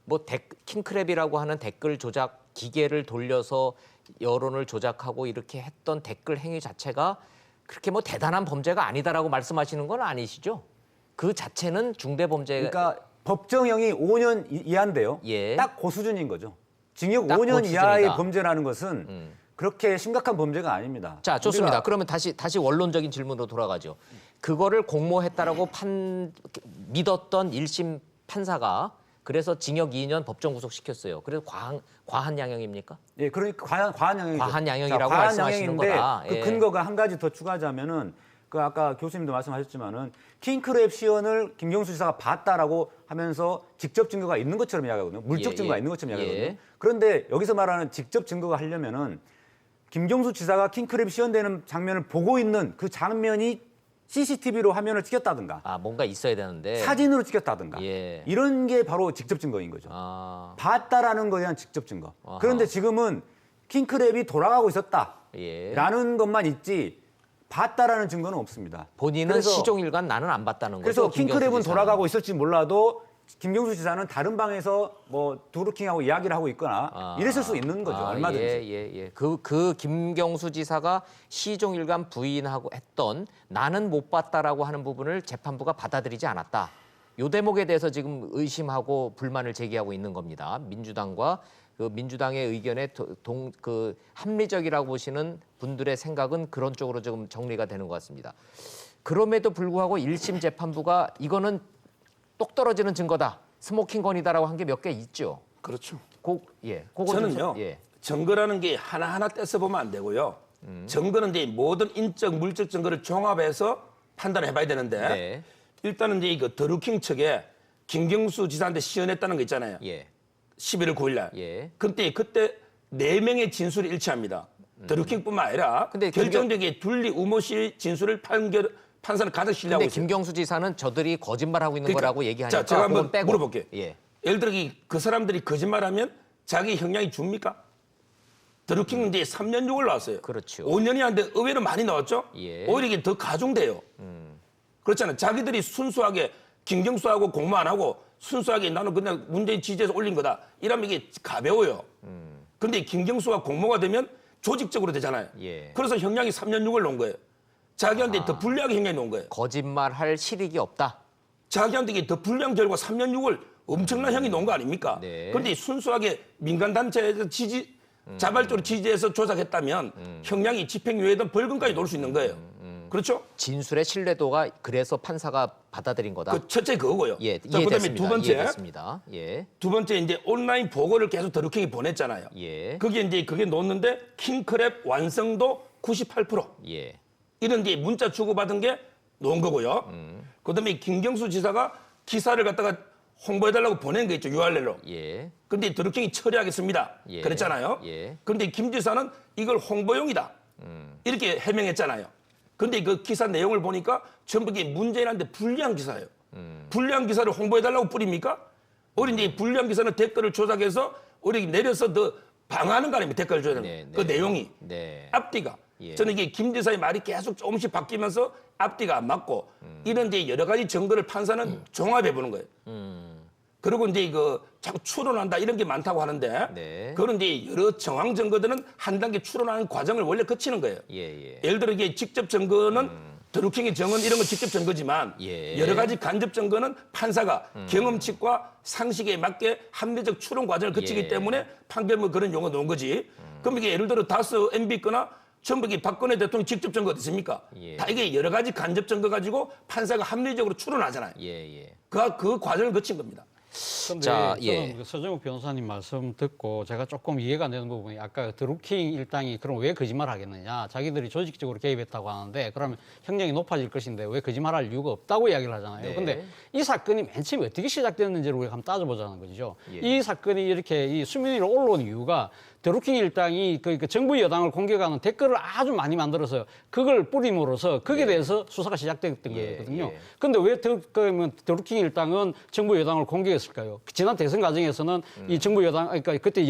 뭐 킹크랩이라고 하는 댓글 조작 기계를 돌려서 여론을 조작하고 이렇게 했던 댓글 행위 자체가 그렇게 뭐 대단한 범죄가 아니다라고 말씀하시는 건 아니시죠? 그 자체는 중대 범죄. 그러니까 법정형이 5년 이하인데요. 예. 딱 그 수준인 거죠. 징역 딱 5년 그 이하의 수준이다. 범죄라는 것은 그렇게 심각한 범죄가 아닙니다. 자, 좋습니다. 우리가 그러면 다시 원론적인 질문으로 돌아가죠. 그거를 공모했다라고 믿었던 1심 판사가 그래서 징역 2년 법정 구속시켰어요. 그래서 과한 양형입니까? 예, 그러니까 과한 양형이죠. 과한 양형이라고 과한 말씀하시는 양형인데 거다. 그 예. 근거가 한 가지 더 추가하자면은 그 아까 교수님도 말씀하셨지만은 킹크랩 시연을 김경수 지사가 봤다라고 하면서 직접 증거가 있는 것처럼 이야기하거든요. 물적 예, 증거가 예. 있는 것처럼 이야기하거든요. 예. 그런데 여기서 말하는 직접 증거가 하려면은 김경수 지사가 킹크랩 시연되는 장면을 보고 있는 그 장면이 CCTV로 화면을 찍혔다든가 아, 뭔가 있어야 되는데. 사진으로 찍혔다든가 예. 이런 게 바로 직접 증거인 거죠. 아, 봤다라는 거에 대한 직접 증거. 아하. 그런데 지금은 킹크랩이 돌아가고 예. 있었다라는 것만 있지 봤다라는 증거는 없습니다. 본인은 그래서- 시종일관 나는 안 봤다는 거죠. 그래서 김경수 킹크랩은 지사는. 돌아가고 있을지 몰라도 김경수 지사는 다른 방에서 뭐 두루킹하고 이야기를 하고 있거나 이랬을 수 있는 거죠. 얼마든지. 예. 그 김경수 지사가 시종일관 부인하고 했던 나는 못 봤다라고 하는 부분을 재판부가 받아들이지 않았다. 요 대목에 대해서 지금 의심하고 불만을 제기하고 있는 겁니다. 민주당과 그 민주당의 의견에 그 합리적이라고 보시는 분들의 생각은 그런 쪽으로 좀 정리가 되는 것 같습니다. 그럼에도 불구하고 1심 재판부가 이거는 똑 떨어지는 증거다, 스모킹 건이다라고 한 게 몇 개 있죠. 그렇죠. 그거 저는요. 예. 증거라는 게 하나하나 떼서 보면 안 되고요. 증거는 이제 모든 인적, 물적 증거를 종합해서 판단해봐야 되는데 네. 일단은 이제 이거 드루킹 측에 김경수 지사한테 시연했다는 거 있잖아요. 예. 11월 9일 날. 예. 그때 4명의 진술이 일치합니다. 드루킹뿐만 아니라 근데 결정적인 둘리 우모 씨 진술을 판사는 가장 신뢰하고 근데 있어요. 김경수 지사는 저들이 거짓말하고 있는 거라고 얘기하니까 자, 제가 한번 그건 빼고. 물어볼게요. 예. 예를 들어 그 사람들이 거짓말하면 자기 형량이 줍니까? 드루킹은 이제 3년 6월 나왔어요. 그렇죠. 5년이 하는데 의외로 많이 나왔죠? 예. 오히려 이게 더 가중돼요. 그렇잖아요. 자기들이 순수하게 김경수하고 공모 안 하고 순수하게 나는 그냥 문재인 지지해서 올린 거다. 이러면 이게 가벼워요. 근데 김경수가 공모가 되면 조직적으로 되잖아요. 예. 그래서 형량이 3년 6월 놓은 거예요. 자기한테 더 불리하게 형량이 놓은 거예요. 거짓말할 실익이 없다. 자기한테 이게 더 불리한 결과 3년 6월 엄청난 형이 놓은 거 아닙니까? 네. 그런데 순수하게 민간단체에서 자발적으로 지지해서 조작했다면 형량이 집행유예든 벌금까지 놓을 수 있는 거예요. 그렇죠? 진술의 신뢰도가 그래서 판사가 받아들인 거다. 그 첫째 그거고요. 예, 자, 그다음에 이해됐습니다. 두 번째. 이해됐습니다. 예. 두 번째 이제 온라인 보고를 계속 드루킹이 보냈잖아요. 예. 그게 이제 그게 놓는데 킹크랩 완성도 98%. 예. 이런 이제 문자 주고받은 게 놓은 거고요. 그다음에 김경수 지사가 기사를 갖다가 홍보해달라고 보낸 거 있죠, URL로. 예. 근데 드루킹이 처리하겠습니다. 예. 그랬잖아요. 예. 그런데 김 지사는 이걸 홍보용이다. 이렇게 해명했잖아요. 근데 그 기사 내용을 보니까 전부 이게 문재인한테 불리한 기사예요. 불리한 기사를 홍보해달라고 뿌립니까? 우리 이제 불리한 기사는 댓글을 조작해서 우리 내려서 더 방어하는 거 아닙니까? 댓글을 조작하는 네, 그 네. 내용이. 네. 앞뒤가. 예. 저는 이게 김 지사의 말이 계속 조금씩 바뀌면서 앞뒤가 안 맞고 이런 이제 여러 가지 증거를 판사는 종합해 보는 거예요. 그리고 이제 이거 자꾸 추론한다 이런 게 많다고 하는데 네. 그런 이제 여러 정황 증거들은 한 단계 추론하는 과정을 원래 거치는 거예요. 예. 예를 들어 이게 직접 증거는 드루킹의 증언 이런 건 직접 증거지만 예. 여러 가지 간접 증거는 판사가 경험칙과 상식에 맞게 합리적 추론 과정을 거치기 예. 때문에 판결문 그런 용어 놓은 거지. 그럼 이게 예를 들어 다스 MB 거나 전부 이게 박근혜 대통령 직접 증거 있습니까? 예. 다 이게 여러 가지 간접 증거 가지고 판사가 합리적으로 추론하잖아요. 예. 그 과정을 거친 겁니다. 근데 자, 저는 예. 그 서정욱 변호사님 말씀 듣고 제가 조금 이해가 안 되는 부분이 아까 드루킹 일당이 그럼 왜 거짓말을 하겠느냐. 자기들이 조직적으로 개입했다고 하는데 그러면 형량이 높아질 것인데 왜 거짓말할 이유가 없다고 이야기를 하잖아요. 네. 근데 이 사건이 맨 처음에 어떻게 시작됐는지를 우리가 한번 따져보자는 거죠. 예. 이 사건이 이렇게 이 수면 위로 올라온 이유가 드루킹 일당이 그 정부 여당을 공격하는 댓글을 아주 많이 만들어서 그걸 뿌림으로써 거기에 대해서 수사가 시작됐던 예, 거거든요. 예. 근데 왜 그러면 드루킹 일당은 정부 여당을 공격했을까요? 지난 대선 과정에서는 이 정부 여당, 그러니까 그때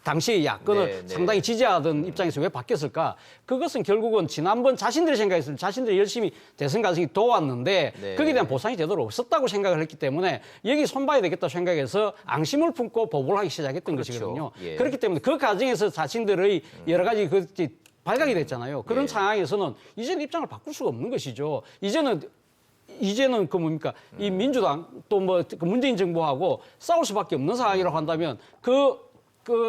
당시 야권을 네. 상당히 지지하던 입장에서 왜 바뀌었을까? 그것은 결국은 지난번 자신들이 생각했을 때 자신들이 열심히 대선 과정이 도왔는데 네. 거기에 대한 보상이 제대로 없었다고 생각을 했기 때문에 여기 손봐야 되겠다 생각해서 앙심을 품고 보복을 하기 시작했던 그렇죠. 것이거든요. 예. 그렇기 때문에 그 과정에서 자신들의 여러 가지 발각이 됐잖아요. 그런 예. 상황에서는 이제는 입장을 바꿀 수가 없는 것이죠. 이제는 그 뭡니까 이 민주당 또 뭐 문재인 정부하고 싸울 수밖에 없는 상황이라고 한다면 그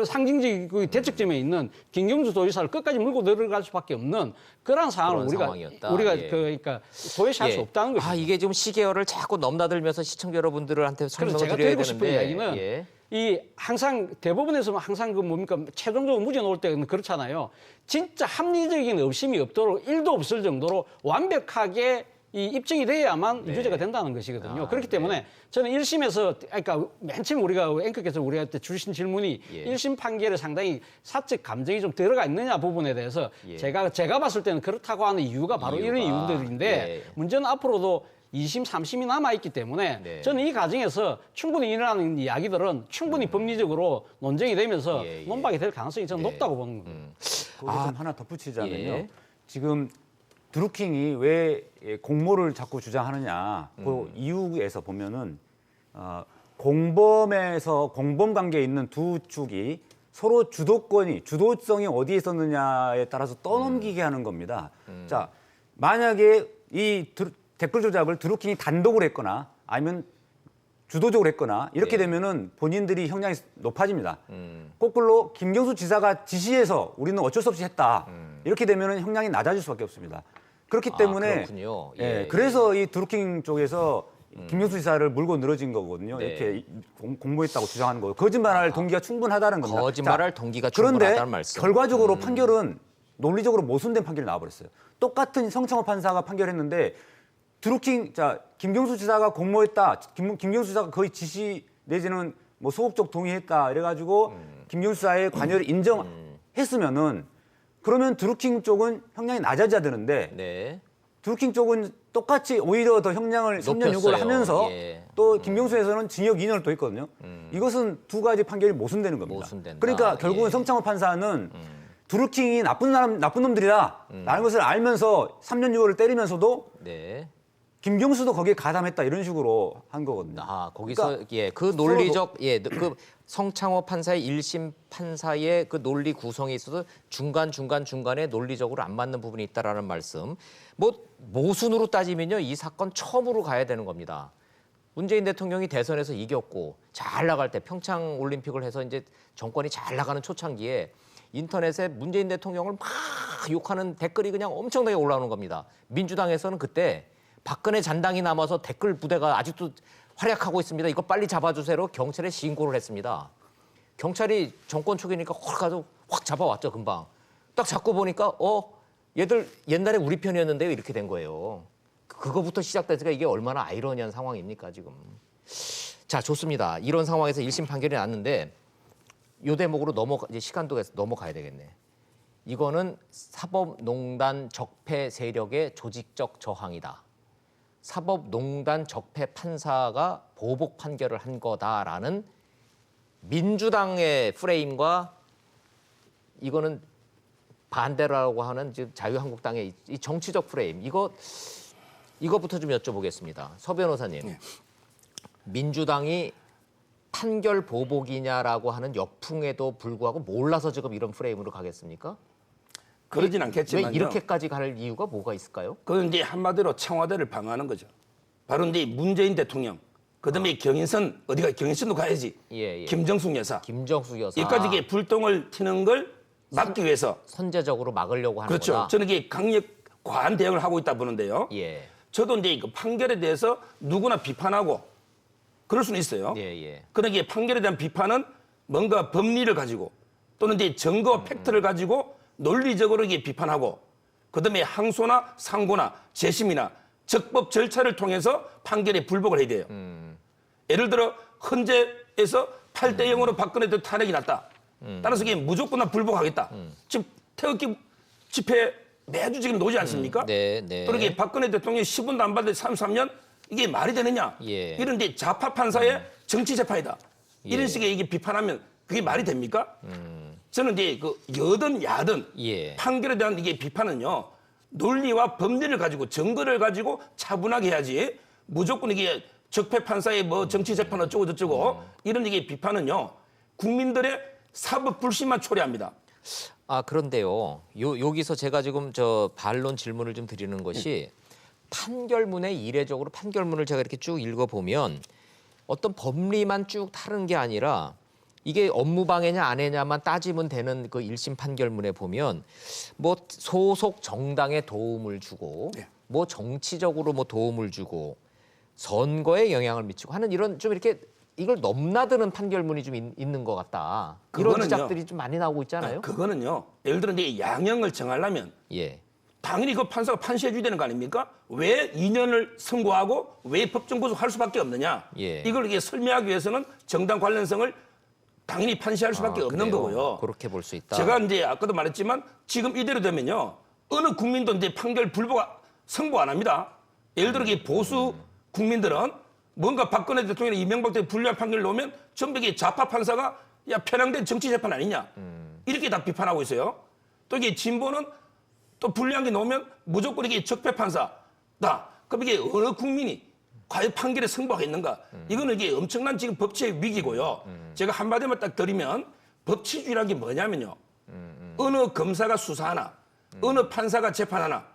상징적 그 대척점에 있는 김경수 도지사를 끝까지 물고 내려갈 수밖에 없는 그런 상황을 그런 우리가 상황이었다. 예. 그러니까 도외시할 수 없다는 거죠. 이게 지금 시계열을 자꾸 넘나들면서 시청자 여러분들한테 그래서 설명을 제가 드려야 드리고 싶은 되는데 이야기는 예. 이 항상 대법원에서는 항상 그 뭡니까 최종적으로 무죄 나올 때는 그렇잖아요. 진짜 합리적인 의심이 없도록 1도 없을 정도로 완벽하게 이 입증이 돼야만 유죄가 된다는 것이거든요. 그렇기 때문에 저는 1심에서 그러니까 맨 처음 우리가 앵커께서 우리한테 주신 질문이 예. 1심 판결에 상당히 사적 감정이 좀 들어가 있느냐 부분에 대해서 예. 제가 봤을 때는 그렇다고 하는 이유가 바로 이런 이유들인데 예. 문제는 앞으로도 2심, 3심이 남아있기 때문에 네. 저는 이 과정에서 충분히 일어나는 이야기들은 충분히 법리적으로 논쟁이 되면서 논박이 될 가능성이 저는 높다고 보는 겁니다. 거기 좀 하나 덧붙이자면요. 예. 지금 드루킹이 왜 공모를 자꾸 주장하느냐. 그 이유에서 보면은 공범 관계에 있는 두 축이 서로 주도성이 어디에 있었느냐에 따라서 떠넘기게 하는 겁니다. 자, 만약에 이 댓글 조작을 드루킹이 단독으로 했거나 아니면 주도적으로 했거나 이렇게 되면은 본인들이 형량이 높아집니다. 거꾸로 김경수 지사가 지시해서 우리는 어쩔 수 없이 했다. 이렇게 되면은 형량이 낮아질 수밖에 없습니다. 그렇기 때문에 그렇군요. 그래서 이 드루킹 쪽에서 김경수 지사를 물고 늘어진 거거든요. 네. 이렇게 공모했다고 주장하는 거예요. 거짓말할 동기가 충분하다는 겁니다. 거짓말할 동기가 충분하다는 말씀. 결과적으로 판결은 논리적으로 모순된 판결이 나와버렸어요. 똑같은 성창호 판사가 판결했는데 김경수 지사가 공모했다. 김경수 지사가 거의 지시 내지는 뭐 소극적 동의했다. 이래가지고 김경수 지사의 관여를 인정했으면은 그러면 드루킹 쪽은 형량이 낮아져야 되는데 네. 드루킹 쪽은 똑같이 오히려 더 형량을 3년 높였어요. 요구를 하면서 예. 또 김경수에서는 징역 2년을 또 했거든요. 이것은 두 가지 판결이 모순되는 겁니다. 모순된다. 그러니까 결국은 예. 성창호 판사는 드루킹이 나쁜 놈들이다 라는 것을 알면서 3년 6월을 때리면서도 네. 김경수도 거기에 가담했다 이런 식으로 한 거거든요. 거기서 그 논리적 그 성창호 판사의 1심 판사의 그 논리 구성에 있어서 중간에 논리적으로 안 맞는 부분이 있다라는 말씀. 뭐 모순으로 따지면요, 이 사건 처음으로 가야 되는 겁니다. 문재인 대통령이 대선에서 이겼고 잘 나갈 때 평창 올림픽을 해서 이제 정권이 잘 나가는 초창기에 인터넷에 문재인 대통령을 막 욕하는 댓글이 그냥 엄청나게 올라오는 겁니다. 민주당에서는 그때 박근혜 잔당이 남아서 댓글 부대가 아직도 활약하고 있습니다. 이거 빨리 잡아주세요. 경찰에 신고를 했습니다. 경찰이 정권 초기니까 확 가서 확 잡아왔죠, 금방. 딱 잡고 보니까 얘들 옛날에 우리 편이었는데요, 이렇게 된 거예요. 그거부터 시작됐으니까 이게 얼마나 아이러니한 상황입니까, 지금. 자, 좋습니다. 이런 상황에서 1심 판결이 났는데 요 대목으로 이제 시간도 넘어가야 되겠네. 이거는 사법농단 적폐 세력의 조직적 저항이다. 사법농단 적폐 판사가 보복 판결을 한 거다라는 민주당의 프레임과 이거는 반대라고 하는 지금 자유한국당의 이 정치적 프레임 이거부터 좀 여쭤보겠습니다. 서 변호사님, 네. 민주당이 판결 보복이냐라고 하는 역풍에도 불구하고 몰라서 지금 이런 프레임으로 가겠습니까? 그러진 않겠지만요. 왜 이렇게까지 갈 이유가 뭐가 있을까요? 그건 이제 한마디로 청와대를 방어하는 거죠. 바로 이제 문재인 대통령, 그다음에 경인선 어디가 경인선도 가야지. 예. 김정숙 여사. 김정숙 여사. 여기까지 이게 불똥을 튀는 걸 막기 위해서. 선제적으로 막으려고 하는 그렇죠. 거다. 저는 이게 강력 과한 대응을 하고 있다 보는데요. 예. 저도 이제 그 판결에 대해서 누구나 비판하고 그럴 수는 있어요. 예. 그러나 이게 판결에 대한 비판은 뭔가 법리를 가지고 또는 이제 증거 팩트를 가지고 논리적으로 이게 비판하고 그다음에 항소나 상고나 재심이나 적법 절차를 통해서 판결에 불복을 해야 돼요. 예를 들어 헌재에서 8대 0으로 박근혜 대통령 탄핵이 났다. 따라서 이게 무조건 나 불복하겠다. 지금 태극기 집회 매주 지금 놓지 않습니까? 네. 그러게 박근혜 대통령이 10원도 안 받을 33년 이게 말이 되느냐? 예. 이런 이제 좌파 판사의 정치 재판이다. 이런 식의 이게 비판하면 그게 말이 됩니까? 저는 이제 그 여든 야든 판결에 대한 이게 비판은요 논리와 법리를 가지고 증거를 가지고 차분하게 해야지 무조건 이게 적폐 판사의 뭐 정치 재판 어쩌고 저쩌고 이런 이게 비판은요 국민들의 사법 불신만 초래합니다. 그런데요. 여기서 제가 지금 반론 질문을 좀 드리는 것이 판결문에 이례적으로 판결문을 제가 이렇게 쭉 읽어보면 어떤 법리만 쭉 다른 게 아니라 이게 업무방해냐 안 해냐만 따지면 되는 그 1심 판결문에 보면 뭐 소속 정당에 도움을 주고 뭐 정치적으로 뭐 도움을 주고 선거에 영향을 미치고 하는 이런 좀 이렇게 이걸 넘나드는 판결문이 좀 있는 것 같다. 이런 지적들이 좀 많이 나오고 있잖아요. 그거는요. 예를 들어 이제 양형을 정하려면 당연히 그 판사가 판시해 줘야 되는 거 아닙니까? 왜 2년을 선고하고 왜 법정 구속할 수밖에 없느냐? 이걸 이게 설명하기 위해서는 정당 관련성을 당연히 판시할 수밖에 없는 거고요. 그렇게 볼 수 있다. 제가 이제 아까도 말했지만 지금 이대로 되면요. 어느 국민도 이제 판결 선고 안 합니다. 예를 들어 이 보수 국민들은 뭔가 박근혜 대통령이 이명박 대통령 불리한 판결을 놓으면 전부 이게 좌파 판사가 편향된 정치 재판 아니냐. 이렇게 다 비판하고 있어요. 또 이게 진보는 또 불리한 게 나오면 무조건 이게 적폐 판사다. 그럼 이게 어느 국민이 과연 판결에 승복하겠는가? 이거는 이게 엄청난 지금 법치의 위기고요. 제가 한마디만 딱 드리면 법치주의라는 게 뭐냐면요. 어느 검사가 수사하나, 어느 판사가 재판하나,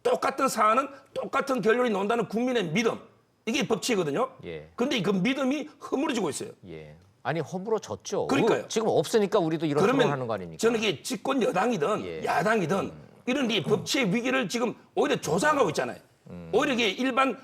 똑같은 사안은 똑같은 결론이 나온다는 국민의 믿음. 이게 법치거든요. 예. 근데 그 믿음이 허물어지고 있어요. 예. 아니 허물어졌죠. 그러니까요. 지금 없으니까 우리도 이런 그러면 토론하는 거 아닙니까? 저는 이게 집권 여당이든 예. 야당이든 이런 이 법치의 위기를 지금 오히려 조장하고 있잖아요. 오히려 이게 일반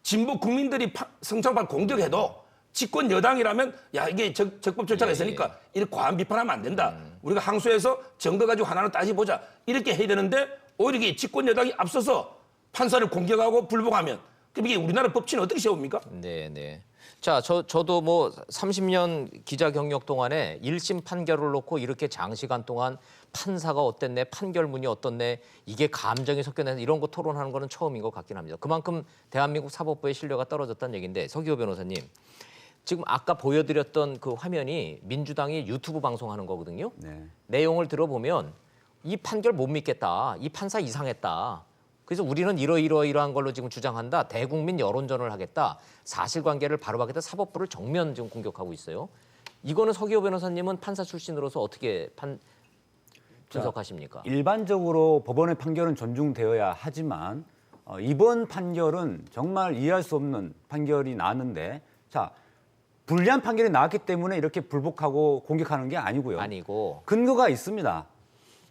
진보 국민들이 성장판 공격해도 집권 여당이라면 야 이게 적법 절차가 있으니까 이렇게 과한 비판하면 안 된다. 우리가 항소해서 증거 가지고 하나는 따져보자. 이렇게 해야 되는데 오히려 이게 집권 여당이 앞서서 판사를 공격하고 불복하면 그럼 이게 우리나라 법치는 어떻게 세웁니까? 네. 자, 저도 뭐 30년 기자 경력 동안에 1심 판결을 놓고 이렇게 장시간 동안 판사가 어땠네, 판결문이 어떻네, 이게 감정이 섞여내서 이런 거 토론하는 거는 처음인 것 같긴 합니다. 그만큼 대한민국 사법부의 신뢰가 떨어졌다는 얘기인데 서기호 변호사님, 지금 아까 보여드렸던 그 화면이 민주당이 유튜브 방송하는 거거든요. 네. 내용을 들어보면 이 판결 못 믿겠다, 이 판사 이상했다. 그래서 우리는 이러이러한 걸로 지금 주장한다. 대국민 여론전을 하겠다. 사실관계를 바로하겠다. 사법부를 정면 지금 공격하고 있어요. 이거는 서기호 변호사님은 판사 출신으로서 어떻게 분석하십니까? 일반적으로 법원의 판결은 존중되어야 하지만 이번 판결은 정말 이해할 수 없는 판결이 나왔는데 자 불리한 판결이 나왔기 때문에 이렇게 불복하고 공격하는 게 아니고요. 아니고 근거가 있습니다.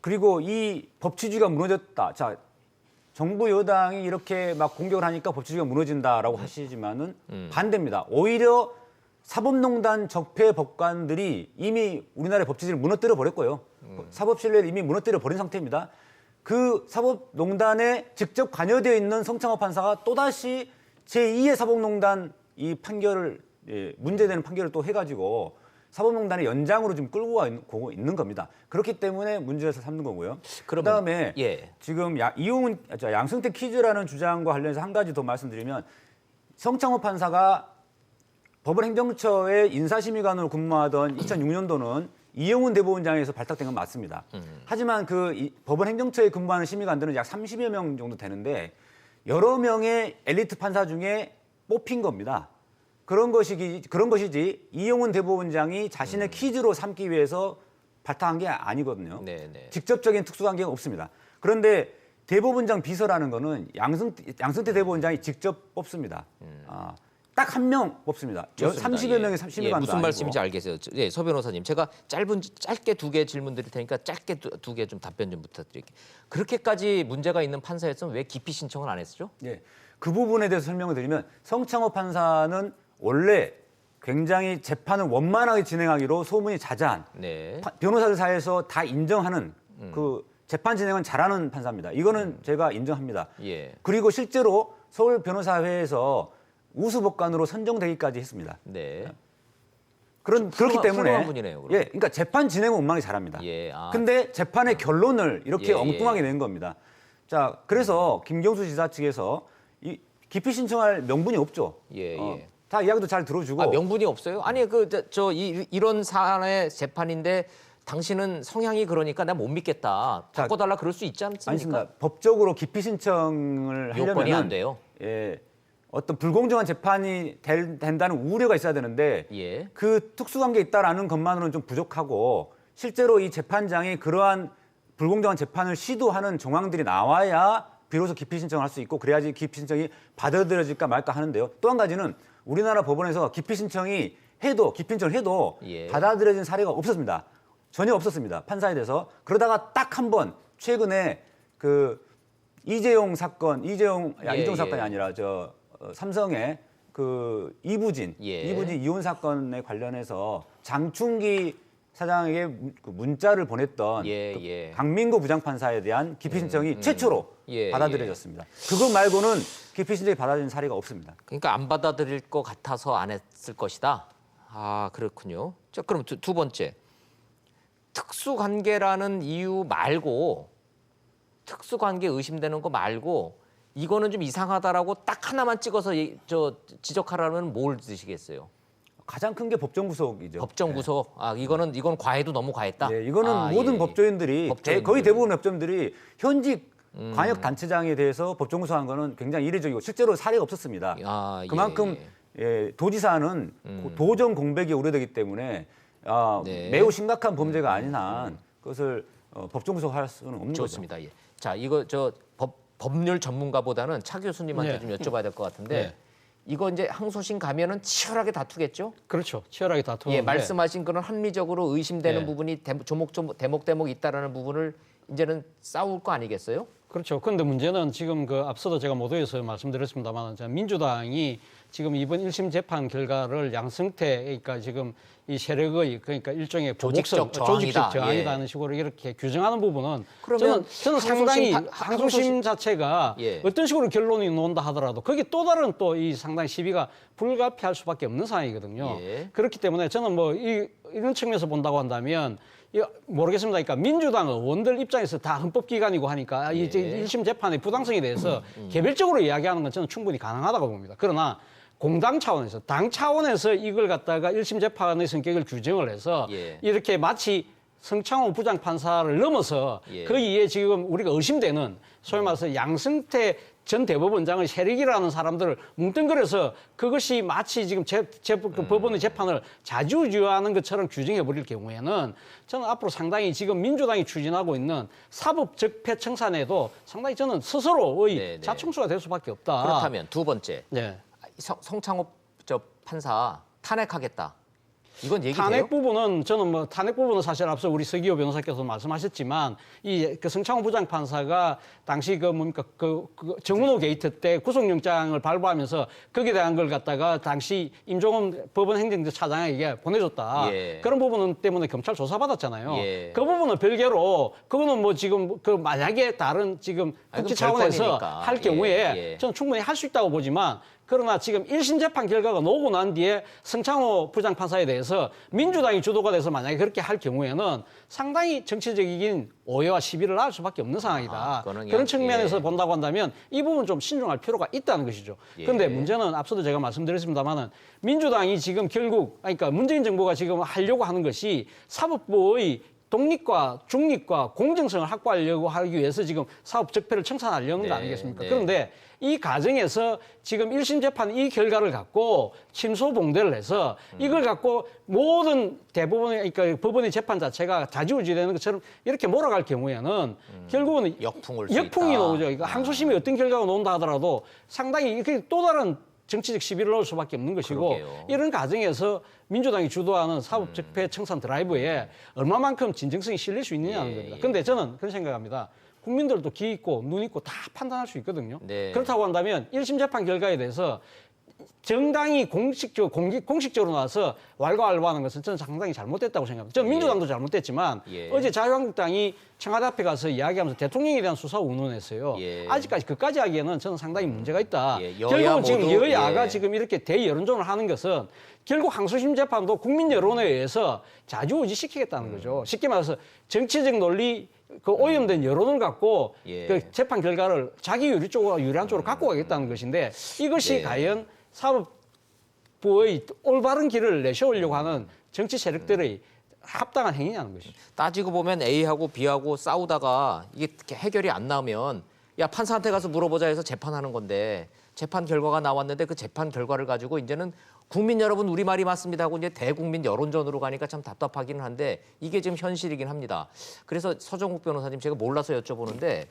그리고 이 법치주의가 무너졌다. 자 정부 여당이 이렇게 막 공격을 하니까 법치주의가 무너진다라고 하시지만은 반대입니다. 오히려 사법농단 적폐 법관들이 이미 우리나라의 법치주의를 무너뜨려 버렸고요. 사법 신뢰를 이미 무너뜨려 버린 상태입니다. 그 사법농단에 직접 관여되어 있는 성창호 판사가 또다시 제2의 사법농단 이 판결을 문제되는 판결을 또 해가지고 사법농단의 연장으로 지금 끌고 가고 있는 겁니다. 그렇기 때문에 문제를 삼는 거고요. 그다음에 지금 양승태 퀴즈라는 주장과 관련해서 한 가지 더 말씀드리면 성창호 판사가 법원 행정처의 인사심의관으로 근무하던 2006년도는 이영훈 대법원장에서 발탁된 건 맞습니다. 하지만 그 법원 행정처에 근무하는 심의관들은 약 30여 명 정도 되는데 여러 명의 엘리트 판사 중에 뽑힌 겁니다. 그런 것이지 이영훈 대법원장이 자신의 퀴즈로 삼기 위해서 발탁한 게 아니거든요. 네네. 직접적인 특수관계가 없습니다. 그런데 대법원장 비서라는 거는 양승태 대법원장이 직접 뽑습니다. 딱 한 명 뽑습니다. 좋습니다. 30여 명의 심의관도 무슨 아니고. 말씀인지 알겠어요. 예, 서 변호사님, 제가 짧게 두 개 질문 드릴 테니까 짧게 두 개 좀 답변 좀 부탁드릴게요. 그렇게까지 문제가 있는 판사였으면 왜 기피 신청을 안 했죠? 예, 그 부분에 대해서 설명을 드리면 성창호 판사는 원래 굉장히 재판을 원만하게 진행하기로 소문이 자자한 변호사들 사이에서 다 인정하는 그 재판 진행은 잘하는 판사입니다. 이거는 제가 인정합니다. 그리고 실제로 서울 변호사회에서 우수법관으로 선정되기까지 했습니다. 그렇기 때문에 훌륭한 분이네요, 그럼. 그러니까 재판 진행은 원만히 잘합니다. 근데 재판의 결론을 이렇게 엉뚱하게 낸 겁니다. 자, 그래서 김경수 지사 측에서 이 기피 신청할 명분이 없죠. 다 이야기도 잘 들어주고. 명분이 없어요? 아니 이런 사안의 재판인데 당신은 성향이 그러니까 나 못 믿겠다. 바꿔달라 그럴 수 있지 않습니까? 아닙니다. 법적으로 기피 신청을 요건이 안 하려면 돼요. 어떤 불공정한 재판이 된다는 우려가 있어야 되는데 그 특수관계 있다라는 것만으로는 좀 부족하고 실제로 이 재판장이 그러한 불공정한 재판을 시도하는 정황들이 나와야 비로소 기피 신청을 할 수 있고 그래야지 기피 신청이 받아들여질까 말까 하는데요. 또 한 가지는 우리나라 법원에서 기피 신청을 해도 받아들여진 사례가 없었습니다. 전혀 없었습니다. 판사에 대해서. 그러다가 딱 한 번 최근에 그 이재용 사건이 아니라 삼성의 그 이부진 이혼 사건에 관련해서 장충기 사장에게 그 문자를 보냈던 그 강민구 부장판사에 대한 기피 신청이 최초로 받아들여졌습니다. 그것 말고는 기피 신청이 받아들인 사례가 없습니다. 그러니까 안 받아들일 것 같아서 안 했을 것이다. 아, 그렇군요. 자, 그럼 두 번째. 특수관계라는 이유 말고 특수관계 의심되는 거 말고 이거는 좀 이상하다라고 딱 하나만 찍어서 지적하라면 뭘 드시겠어요? 가장 큰 게 법정구속이죠. 법정구속. 이건 과해도 너무 과했다. 이거는 모든 법조인들이 거의 대부분 법조인들이 현직 광역 단체장에 대해서 법정구속한 거는 굉장히 이례적이고 실제로 사례가 없었습니다. 그만큼 도지사는 도정 공백이 우려되기 때문에 매우 심각한 범죄가 아닌 한 그것을 법정구속할 수는 없는 거죠. 좋습니다. 자, 이거 법률 전문가보다는 차 교수님한테 좀 여쭤봐야 될 것 같은데 이거 이제 항소심 가면은 치열하게 다투겠죠? 그렇죠. 치열하게 다투는데. 예, 말씀하신 그런 합리적으로 의심되는 예. 부분이 대목 있다라는 부분을 이제는 싸울 거 아니겠어요? 그렇죠. 그런데 문제는 지금 그 앞서도 제가 모두에서 말씀드렸습니다만 민주당이 지금 이번 1심 재판 결과를 양승태 그러니까 지금 이 세력의 그러니까 일종의 조직적 보복성, 저항이다. 조직적 저항이다 예. 하는 식으로 이렇게 규정하는 부분은 그러면 저는 상당히 항소심 항소심 자체가 예. 어떤 식으로 결론이 나온다 하더라도 그게 또 다른 또 이 상당히 시비가 불가피할 수밖에 없는 상황이거든요. 예. 그렇기 때문에 저는 뭐 이런 측면에서 본다고 한다면 모르겠습니다. 그러니까 민주당 의원들 입장에서 다 헌법기관이고 하니까 예. 이제 1심 재판의 부당성에 대해서 개별적으로 이야기하는 건 저는 충분히 가능하다고 봅니다. 그러나 공당 차원에서 당 차원에서 이걸 갖다가 1심 재판의 성격을 규정을 해서 예. 이렇게 마치 성창호 부장판사를 넘어서 예. 그 이에 지금 우리가 의심되는 소위 말해서 양승태 전 대법원장의 세력이라는 사람들을 뭉뚱그려서 그것이 마치 지금 그 법원의 재판을 좌지우지하는 것처럼 규정해 버릴 경우에는 저는 앞으로 상당히 지금 민주당이 추진하고 있는 사법 적폐 청산에도 상당히 저는 스스로의 네네. 자충수가 될 수밖에 없다. 그렇다면 두 번째, 네. 성창호 판사 탄핵하겠다. 이건 얘기돼요? 탄핵 부분은 저는 뭐 탄핵 부분은 사실 앞서 우리 서기호 변호사께서 말씀하셨지만 이 그 성창호 부장판사가 당시 그 뭡니까 그 정은호 게이트 때 구속영장을 발부하면서 거기에 대한 걸 갖다가 당시 임종원 법원행정처 차장에게 보내줬다. 예. 그런 부분 때문에 검찰 조사받았잖아요. 예. 그 부분은 별개로 그거는 뭐 지금 그 만약에 다른 지금 아니, 국제 그건 차원에서 별건이니까. 할 경우에 예. 저는 충분히 할 수 있다고 보지만 그러나 지금 1심 재판 결과가 나오고 난 뒤에 성창호 부장판사에 대해서 민주당이 주도가 돼서 만약에 그렇게 할 경우에는 상당히 정치적인 오해와 시비를 낳을 수밖에 없는 상황이다. 그거는 그런 측면에서 예. 본다고 한다면 이 부분 좀 신중할 필요가 있다는 것이죠. 예. 그런데 문제는 앞서도 제가 말씀드렸습니다만은 민주당이 지금 결국 그러니까 문재인 정부가 지금 하려고 하는 것이 사법부의 독립과 중립과 공정성을 확보하려고 하기 위해서 지금 사법 적폐를 청산하려는 네, 거 아니겠습니까? 네. 그런데 이 과정에서 지금 1심 재판 이 결과를 갖고 침소봉대를 해서 이걸 갖고 모든 대법원의 그러니까 법원의 재판 자체가 좌지우지되는 것처럼 이렇게 몰아갈 경우에는 결국은 역풍을 수 역풍이 있다. 나오죠. 그러니까 항소심이 어떤 결과가 나온다 하더라도 상당히 이렇게 또 다른 정치적 시비를 넣을 수밖에 없는 것이고 그러게요. 이런 과정에서 민주당이 주도하는 사법 적폐 청산 드라이브에 얼마만큼 진정성이 실릴 수 있느냐는 예, 겁니다. 예. 그런데 저는 그런 생각합니다. 국민들도 귀 있고 눈 있고 다 판단할 수 있거든요. 네. 그렇다고 한다면 1심 재판 결과에 대해서 정당이 공식적으로 나와서 왈가왈부하는 것은 저는 상당히 잘못됐다고 생각합니다. 저는 민주당도 잘못됐지만 예. 어제 자유한국당이 청와대 앞에 가서 이야기하면서 대통령에 대한 수사 운운했어요. 예. 아직까지 그까지 하기에는 저는 상당히 문제가 있다. 예, 여야 결국은 지금 모두, 여야가 예. 지금 이렇게 대여론전을 하는 것은 결국 항소심 재판도 국민 여론에 의해서 좌지우지시키겠다는 거죠. 쉽게 말해서 정치적 논리 그 오염된 여론을 갖고 예. 그 재판 결과를 자기 유리한 쪽으로 갖고 가겠다는 것인데 이것이 예. 과연 사법부의 올바른 길을 내세우려고 하는 정치 세력들의 합당한 행위냐는 것이죠. 따지고 보면 A하고 B하고 싸우다가 이게 해결이 안 나오면 야 판사한테 가서 물어보자 해서 재판하는 건데 재판 결과가 나왔는데 그 재판 결과를 가지고 이제는 국민 여러분 우리 말이 맞습니다 하고 이제 대국민 여론전으로 가니까 참 답답하기는 한데 이게 지금 현실이긴 합니다. 그래서 서정국 변호사님 제가 몰라서 여쭤보는데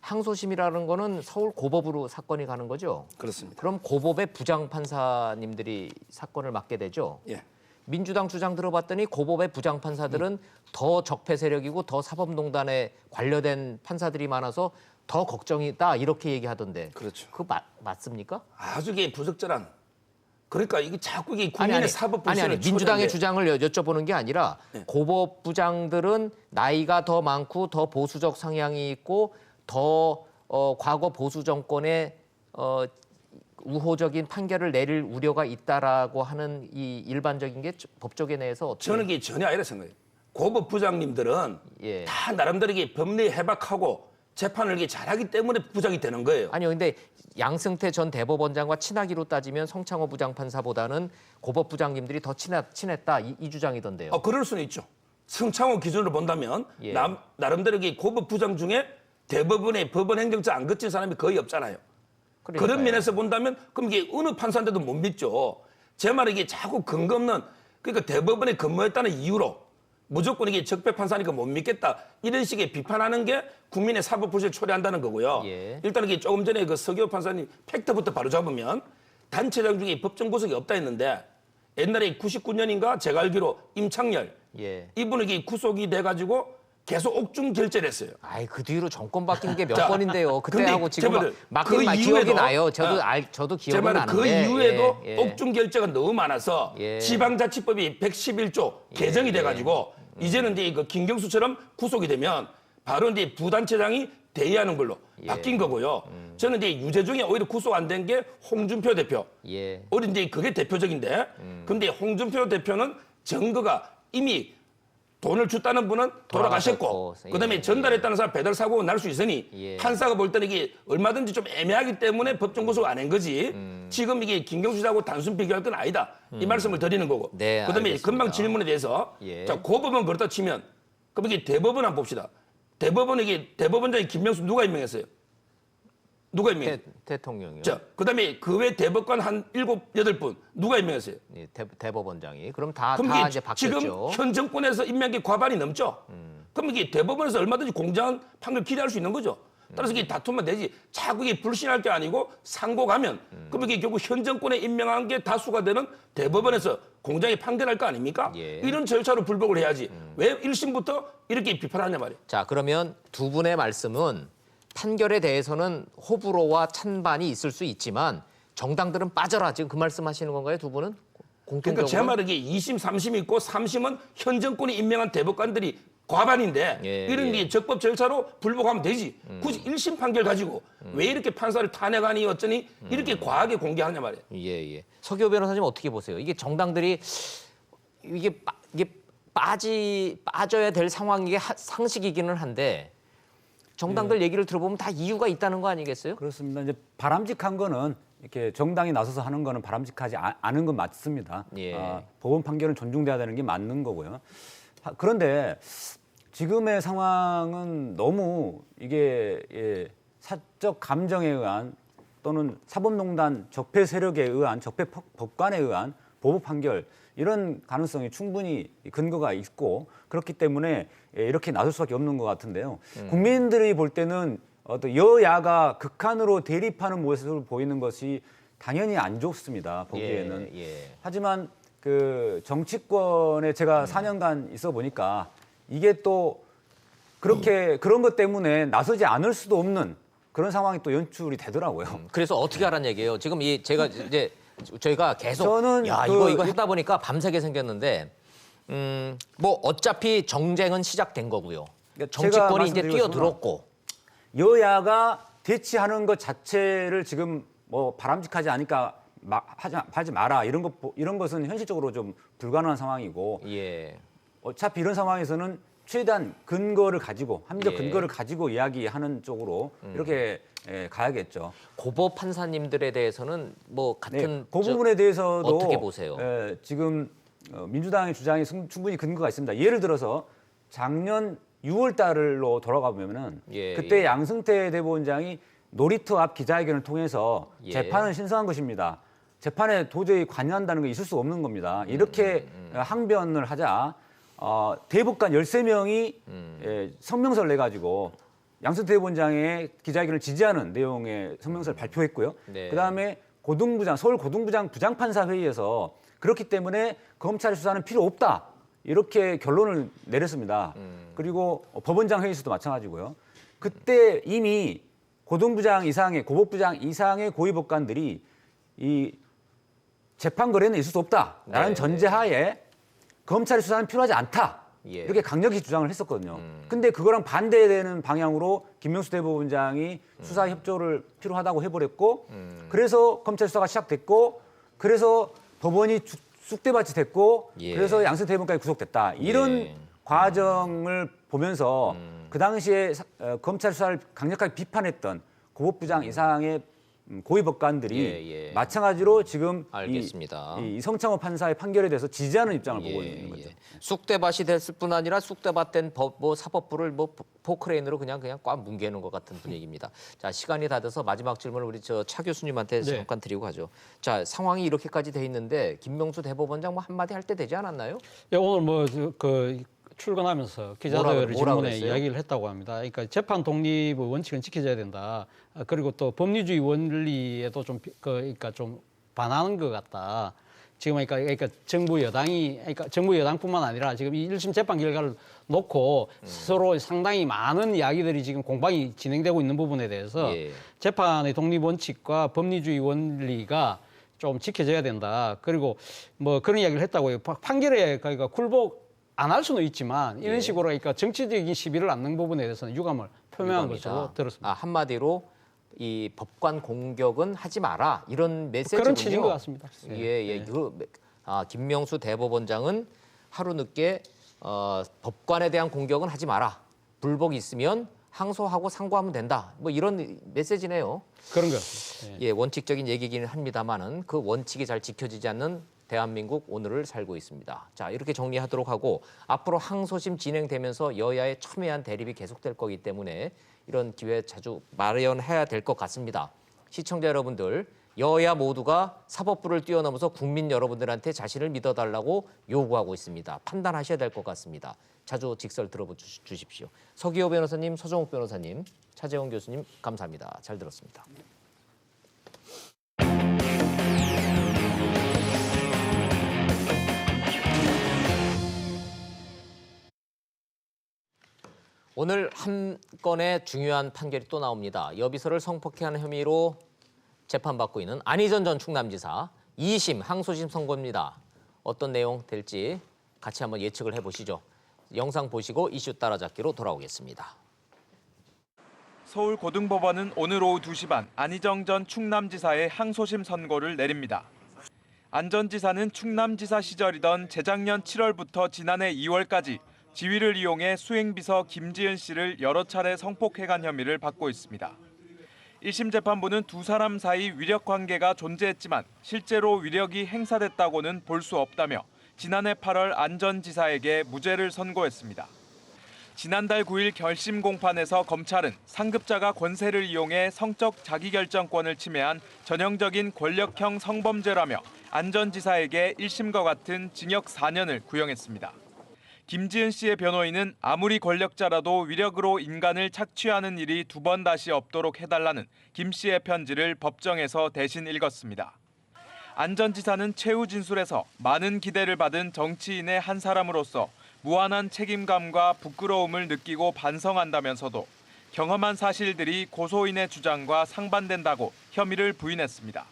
항소심이라는 거는 서울 고법으로 사건이 가는 거죠? 그렇습니다. 그럼 고법의 부장 판사님들이 사건을 맡게 되죠? 예. 민주당 주장 들어봤더니 고법의 부장 판사들은 더 적폐 세력이고 더 사법농단에 관련된 판사들이 많아서 더 걱정이다 이렇게 얘기하던데. 그렇죠. 그거 맞습니까? 아주 이게 부적절한. 그러니까 이게 자꾸 이게 국민의 사법 불신을 민주당의 초래하는데 주장을 여쭤보는 게 아니라 네. 고법 부장들은 나이가 더 많고 더 보수적 성향이 있고 더 과거 보수 정권의 우호적인 판결을 내릴 우려가 있다라고 하는 이 일반적인 게 법조계 내에서 어떻게 저는 이게 전혀 아니라 생각해요. 고법 부장님들은 예. 다 나름대로 이게 법리 해박하고 재판을 이게 잘하기 때문에 부장이 되는 거예요. 아니요, 근데 양승태 전 대법원장과 친하기로 따지면 성창호 부장판사보다는 고법 부장님들이 더 친했다 이 주장이던데요. 그럴 수는 있죠. 성창호 기준으로 본다면 예. 나름대로 이게 고법 부장 중에 대법원의 법원 행정처 안 거친 사람이 거의 없잖아요. 그러니까요. 그런 면에서 본다면 그럼 이게 어느 판사인데도 못 믿죠. 제 말은 이게 자꾸 근거 없는 그러니까 대법원에 근무했다는 이유로 무조건 이게 적폐 판사니까 못 믿겠다 이런 식의 비판하는 게 국민의 사법 불신을 초래한다는 거고요. 예. 일단 이게 조금 전에 그 서기호 판사님 팩트부터 바로 잡으면 단체장 중에 법정 구속이 없다 했는데 옛날에 99년인가 제가 알기로 임창열 예. 이분에게 구속이 돼가지고 계속 옥중 결재를 했어요. 아이 그 뒤로 정권 바뀐 게 몇 자, 번인데요. 그때하고 근데 지금 제발 맡긴 그 기억이 이후에도, 나요. 저도 제 기억은 말은 나는데. 그 이후에도 예, 예. 옥중 결재가 너무 많아서 예. 지방자치법이 111조 개정이 예. 돼가지고 이제는 이제 그 김경수처럼 구속이 되면 바로 이제 부단체장이 대의하는 걸로 예. 바뀐 거고요. 저는 이제 유죄 중에 오히려 구속 안 된 게 홍준표 대표. 예. 우리 이제 그게 대표적인데, 근데 홍준표 대표는 증거가 이미 돈을 줬다는 분은 돌아가셨고, 돌아가셨고, 그다음에 예, 전달했다는 사람 배달 사고가 날 수 있으니 예. 판사가 볼 때는 이게 얼마든지 좀 애매하기 때문에 법정 구속 안 한 거지. 지금 이게 김경수 씨하고 단순 비교할 건 아니다. 이 말씀을 드리는 거고. 네, 그다음에 알겠습니다. 금방 질문에 대해서 예. 자, 그 법은 그렇다 치면 그럼 이게 대법원 한번 봅시다. 대법원장이 김명수 누가 임명했어요? 누가 임명했어요? 대통령이요. 자, 그다음에 그 외 대법관 한 7, 8분 누가 임명했어요? 예, 대법원장이. 그럼 다 그럼 이게 이제 지금 바뀌었죠. 현 정권에서 임명한 게 과반이 넘죠? 그럼 이게 대법원에서 얼마든지 공정한 판결 기대할 수 있는 거죠. 따라서 이게 다투면 되지. 자꾸 이게 불신할 게 아니고 상고 가면 그럼 이게 결국 현 정권에 임명한 게 다수가 되는 대법원에서 공정하게 판결할 거 아닙니까? 예. 이런 절차로 불복을 해야지. 왜 1심부터 이렇게 비판하냐 말이에요. 자, 그러면 두 분의 말씀은 판결에 대해서는 호불호와 찬반이 있을 수 있지만 정당들은 빠져라. 지금 그 말씀하시는 건가요, 두 분은? 공통적으로? 그러니까 제 말은 이게 2심, 3심 있고 3심은 현 정권이 임명한 대법관들이 과반인데 예, 이런 게 적법 절차로 불복하면 되지. 굳이 1심 판결 가지고 왜 이렇게 판사를 탄핵하니 어쩌니 이렇게 과하게 공개하냐 말이에요. 예, 예. 서기호 변호사님 어떻게 보세요? 이게 정당들이 이게 빠져야 될 상황이 상식이기는 한데 정당들 얘기를 들어보면 다 이유가 있다는 거 아니겠어요? 그렇습니다. 이제 바람직한 거는 이렇게 정당이 나서서 하는 거는 바람직하지 않은 건 맞습니다. 예. 법원 판결은 존중돼야 되는 게 맞는 거고요. 그런데 지금의 상황은 너무 이게 사적 감정에 의한 또는 사법농단 적폐 세력에 의한 적폐 법관에 의한 보복 판결 이런 가능성이 충분히 근거가 있고 그렇기 때문에 이렇게 나설 수밖에 없는 것 같은데요. 국민들이 볼 때는 어떤 여야가 극한으로 대립하는 모습을 보이는 것이 당연히 안 좋습니다. 보기에는. 하지만 그 정치권에 제가 4년간 있어 보니까 이게 또 그렇게 그런 것 때문에 나서지 않을 수도 없는 그런 상황이 또 연출이 되더라고요. 그래서 어떻게 하란 얘기예요? 지금 제가 이제 저희가 계속 저는 이거 하다 보니까 밤새게 생겼는데 뭐 어차피 정쟁은 시작된 거고요. 그러니까 정치권이 이제 제가 뛰어들었고 여야가 대치하는 것 자체를 지금 뭐 바람직하지 않으니까 하지 마라 이런 것은 현실적으로 좀 불가능한 상황이고 예. 어차피 이런 상황에서는 최대한 근거를 가지고 합리적 예. 근거를 가지고 이야기하는 쪽으로 이렇게 가야겠죠. 고법 판사님들에 대해서는 뭐 같은 그 부분에 대해서도 어떻게 보세요? 지금 민주당의 주장이 충분히 근거가 있습니다. 예를 들어서 작년 6월 달로 돌아가 보면은 그때 양승태 대법원장이 놀이터 앞 기자회견을 통해서 재판은 신성한 것입니다. 재판에 도저히 관여한다는 게 있을 수 없는 겁니다. 이렇게 항변을 하자 대법관 13명이 성명서를 내가지고 양승태 대법원장의 기자회견을 지지하는 내용의 성명서를 발표했고요. 그다음에 서울 고등부장 부장판사 회의에서 그렇기 때문에 검찰 수사는 필요 없다. 이렇게 결론을 내렸습니다. 그리고 법원장 회의에서도 마찬가지고요. 그때 이미 고등부장 이상의 고법부장 이상의 고위법관들이 이 재판 거래는 있을 수 없다라는 전제하에 검찰 수사는 필요하지 않다. 이렇게 강력히 주장을 했었거든요. 근데 그거랑 반대되는 방향으로 김명수 대법원장이 수사 협조를 필요하다고 해버렸고 그래서 검찰 수사가 시작됐고 그래서 법원이 쑥대밭이 됐고 그래서 양승태 대법원까지 구속됐다. 이런 과정을 보면서 그 당시에 검찰 수사를 강력하게 비판했던 고법부장 이상의 고위법관들이 마찬가지로 지금 알겠습니다. 이 성창호 판사의 판결에 대해서 지지하는 입장을 보고 있는 거죠. 쑥대밭이 됐을 뿐 아니라 쑥대밭된 사법부를 포크레인으로 그냥 꽉 뭉개는 것 같은 분위기입니다. 자, 시간이 다 돼서 마지막 질문을 우리 차 교수님한테 잠깐 드리고 가죠. 자, 상황이 이렇게까지 돼 있는데 김명수 대법원장 뭐 한마디 할 때 되지 않았나요? 오늘 출근하면서 기자들 질문에 이야기를 했다고 합니다. 그러니까 재판 독립의 원칙은 지켜져야 된다. 그리고 또 법리주의 원리에도 그러니까 좀 반하는 것 같다. 지금 그러니까 정부 여당이 그러니까 정부 여당뿐만 아니라 지금 이 1심 재판 결과를 놓고 서로 상당히 많은 이야기들이 지금 공방이 진행되고 있는 부분에 대해서 재판의 독립 원칙과 법리주의 원리가 좀 지켜져야 된다. 그리고 뭐 그런 이야기를 했다고요. 판결에 그러니까 굴복 안 할 수는 있지만 이런 식으로 그러니까 정치적인 시비를 않는 부분에 대해서는 유감을 표명한 것으로 들었습니다. 한마디로 이 법관 공격은 하지 마라 이런 메시지군요. 그런 취지인 것 같습니다. 김명수 대법원장은 하루 늦게 법관에 대한 공격은 하지 마라. 불복이 있으면 항소하고 상고하면 된다. 뭐 이런 메시지네요. 그런 것 같습니다. 원칙적인 얘기기는 합니다만은 그 원칙이 잘 지켜지지 않는 대한민국 오늘을 살고 있습니다. 자, 이렇게 정리하도록 하고 앞으로 항소심 진행되면서 여야의 첨예한 대립이 계속될 거기 때문에 이런 기회 자주 마련해야 될 것 같습니다. 시청자 여러분들, 여야 모두가 사법부를 뛰어넘어서 국민 여러분들한테 자신을 믿어달라고 요구하고 있습니다. 판단하셔야 될 것 같습니다. 자주 직설 들어주십시오. 서기호 변호사님, 서정욱 변호사님, 차재원 교수님 감사합니다. 잘 들었습니다. 오늘 한 건의 중요한 판결이 또 나옵니다. 여비서를 성폭행한 혐의로 재판받고 있는 안희정 전 충남지사 2심 항소심 선고입니다. 어떤 내용 될지 같이 한번 예측을 해보시죠. 영상 보시고 이슈 따라잡기로 돌아오겠습니다. 서울고등법원은 오늘 오후 2시 반 안희정 전 충남지사의 항소심 선고를 내립니다. 안 전 지사는 충남지사 시절이던 재작년 7월부터 지난해 2월까지 지위를 이용해 수행비서 김지은 씨를 여러 차례 성폭행한 혐의를 받고 있습니다. 1심 재판부는 두 사람 사이 위력 관계가 존재했지만 실제로 위력이 행사됐다고는 볼 수 없다며 지난해 8월 안 전 지사에게 무죄를 선고했습니다. 지난달 9일 결심 공판에서 검찰은 상급자가 권세를 이용해 성적 자기결정권을 침해한 전형적인 권력형 성범죄라며 안 전 지사에게 1심과 같은 징역 4년을 구형했습니다. 김지은 씨의 변호인은 아무리 권력자라도 위력으로 인간을 착취하는 일이 두 번 다시 없도록 해달라는 김 씨의 편지를 법정에서 대신 읽었습니다. 안 전 지사는 최후 진술에서 많은 기대를 받은 정치인의 한 사람으로서 무한한 책임감과 부끄러움을 느끼고 반성한다면서도 경험한 사실들이 고소인의 주장과 상반된다고 혐의를 부인했습니다.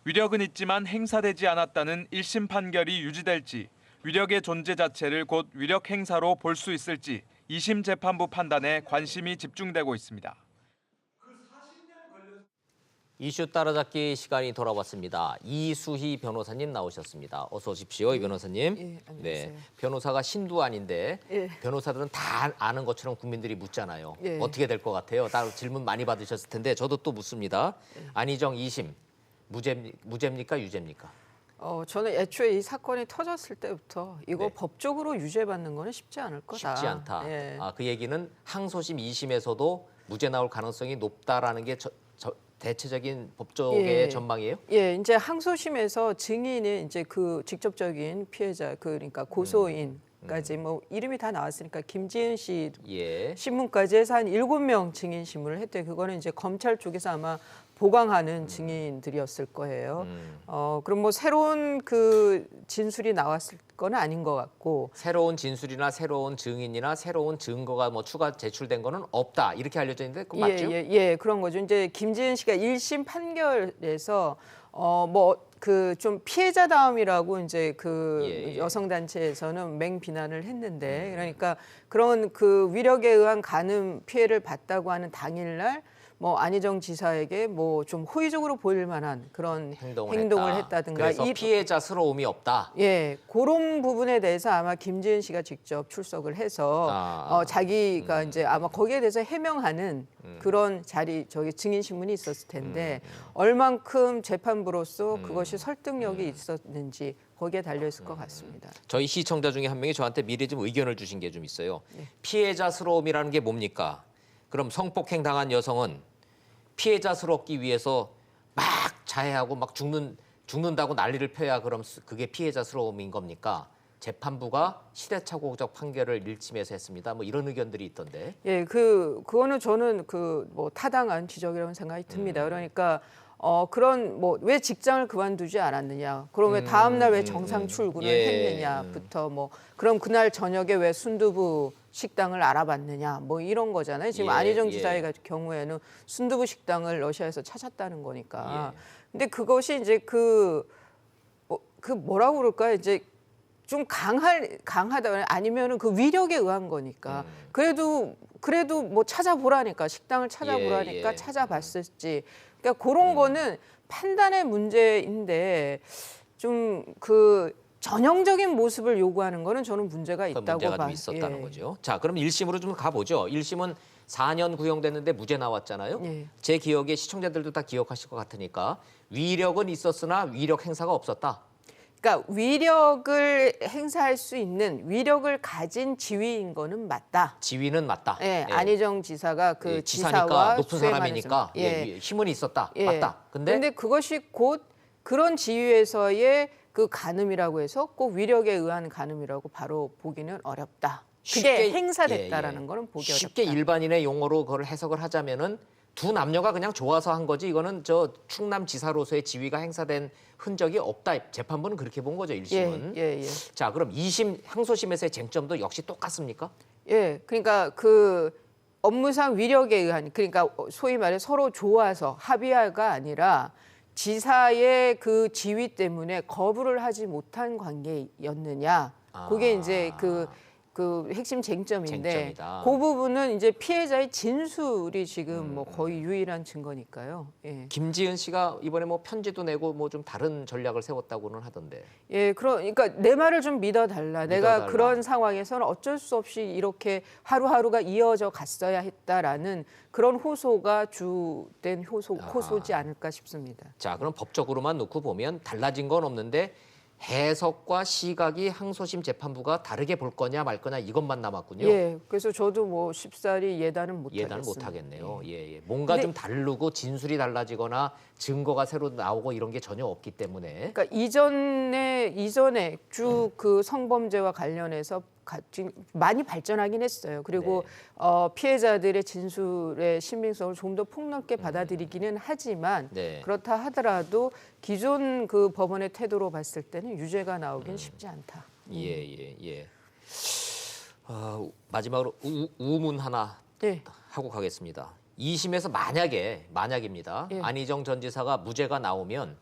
위력은 있지만 행사되지 않았다는 1심 판결이 유지될지 위력의 존재 자체를 곧 위력 행사로 볼 수 있을지 2심 재판부 판단에 관심이 집중되고 있습니다. 이슈 따라잡기 시간이 돌아왔습니다. 이수희 변호사님 나오셨습니다. 어서 오십시오, 이 변호사님. 예, 안녕하세요. 변호사가 신도 아닌데 예. 변호사들은 다 아는 것처럼 국민들이 묻잖아요. 예. 어떻게 될 것 같아요? 따로 질문 많이 받으셨을 텐데 저도 또 묻습니다. 안희정 2심 무죄입니까, 유죄입니까? 저는 애초에 이 사건이 터졌을 때부터 이거 법적으로 유죄받는 거는 쉽지 않을 거다. 쉽지 않다. 예. 그 얘기는 항소심 2심에서도 무죄 나올 가능성이 높다라는 게 대체적인 법조계의 전망이에요? 예, 이제 항소심에서 증인이 이제 그 직접적인 피해자, 그러니까 고소인까지 뭐 이름이 다 나왔으니까 김지은 씨 신문까지 해서 한 7명 증인 신문을 했대요. 그거는 이제 검찰 쪽에서 아마 보강하는 증인들이었을 거예요. 그럼 뭐 새로운 그 진술이 나왔을 건 아닌 것 같고. 새로운 진술이나 새로운 증인이나 새로운 증거가 뭐 추가 제출된 거는 없다 이렇게 알려져 있는데 그거 맞죠? 예, 그런 거죠. 이제 김지은 씨가 1심 판결에서 뭐 그 좀 피해자다움이라고 이제 그 여성 단체에서는 맹비난을 했는데 그러니까 그런 그 위력에 의한 간음 피해를 봤다고 하는 당일날 뭐 안희정 지사에게 뭐 좀 호의적으로 보일 만한 그런 행동을 했다든가 그래서 피해자스러움이 없다. 예, 그런 부분에 대해서 아마 김지은 씨가 직접 출석을 해서 자기가 이제 아마 거기에 대해서 해명하는 그런 저기 증인 신문이 있었을 텐데 얼만큼 재판부로서 그것이 설득력이 있었는지 거기에 달려 있을 것 같습니다. 저희 시청자 중에 한 명이 저한테 미리 좀 의견을 주신 게 좀 있어요. 피해자스러움이라는 게 뭡니까? 그럼 성폭행 당한 여성은 피해자스럽기 위해서 막 자해하고 막 죽는다고 난리를 펴야 그럼 그게 피해자스러움인 겁니까? 재판부가 시대착오적 판결을 일침해서 했습니다. 뭐 이런 의견들이 있던데. 예, 그거는 저는 그 뭐 타당한 지적이라고 생각이 듭니다. 그러니까 그런 뭐 왜 직장을 그만두지 않았느냐, 그럼 왜 다음 날 왜 정상 출근을 했느냐부터 뭐 그럼 그날 저녁에 왜 순두부 식당을 알아봤느냐, 뭐 이런 거잖아요. 지금 안희정 지사의 같은 경우에는 순두부 식당을 러시아에서 찾았다는 거니까. 근데 그것이 이제 그 뭐라고 그럴까요? 이제 좀 강하다 아니면은 그 위력에 의한 거니까. 그래도 뭐 찾아보라니까, 식당을 찾아보라니까 찾아봤을지. 그러니까 그런 거는 판단의 문제인데 좀 그 전형적인 모습을 요구하는 거는 저는 문제가 있다고 문제가 봐요. 좀 있었다는 거죠. 자, 그럼 1심으로 좀 가보죠. 1심은 4년 구형됐는데 무죄 나왔잖아요. 제 기억에 시청자들도 다 기억하실 것 같으니까 위력은 있었으나 위력 행사가 없었다. 그러니까 위력을 행사할 수 있는 위력을 가진 지위인 거는 맞다. 지위는 맞다. 예, 안희정 지사가 그 지사니까 지사와 높은 사람이니까 힘은 있었다. 맞다. 근데 그것이 곧 그런 지위에서의 그 간음이라고 해서 꼭 위력에 의한 간음이라고 바로 보기는 어렵다. 그게 행사됐다라는 거는 보기 어렵다. 쉽게 일반인의 용어로 그걸 해석을 하자면은 두 남녀가 그냥 좋아서 한 거지 이거는 저 충남지사로서의 지위가 행사된 흔적이 없다. 재판부는 그렇게 본 거죠, 1심은. 자, 그럼 2심 항소심에서의 쟁점도 역시 똑같습니까? 예, 그러니까 그 업무상 위력에 의한, 그러니까 소위 말해 서로 좋아서 합의가 아니라 지사의 그 지위 때문에 거부를 하지 못한 관계였느냐. 그게 이제 그 핵심 쟁점인데 쟁점이다. 그 부분은 이제 피해자의 진술이 지금 뭐 거의 유일한 증거니까요. 예. 김지은 씨가 이번에 뭐 편지도 내고 뭐 좀 다른 전략을 세웠다고는 하던데. 예, 그러니까 내 말을 좀 믿어달라. 내가 그런 상황에서는 어쩔 수 없이 이렇게 하루하루가 이어져 갔어야 했다라는 그런 호소가 주된 호소지 않을까 싶습니다. 자, 그럼 법적으로만 놓고 보면 달라진 건 없는데 해석과 시각이 항소심 재판부가 다르게 볼 거냐 말 거냐 이것만 남았군요. 예, 그래서 저도 뭐 쉽사리 예단은 못 하겠네요. 뭔가 좀 다르고 진술이 달라지거나 증거가 새로 나오고 이런 게 전혀 없기 때문에. 그러니까 이전에 쭉 그 성범죄와 관련해서 많이 발전하긴 했어요. 그리고 피해자들의 진술의 신빙성을 좀 더 폭넓게 받아들이기는 하지만 그렇다 하더라도 기존 그 법원의 태도로 봤을 때는 유죄가 나오긴 쉽지 않다. 마지막으로 우문 하나 하고 가겠습니다. 2심에서 만약입니다. 안희정 전 지사가 무죄가 나오면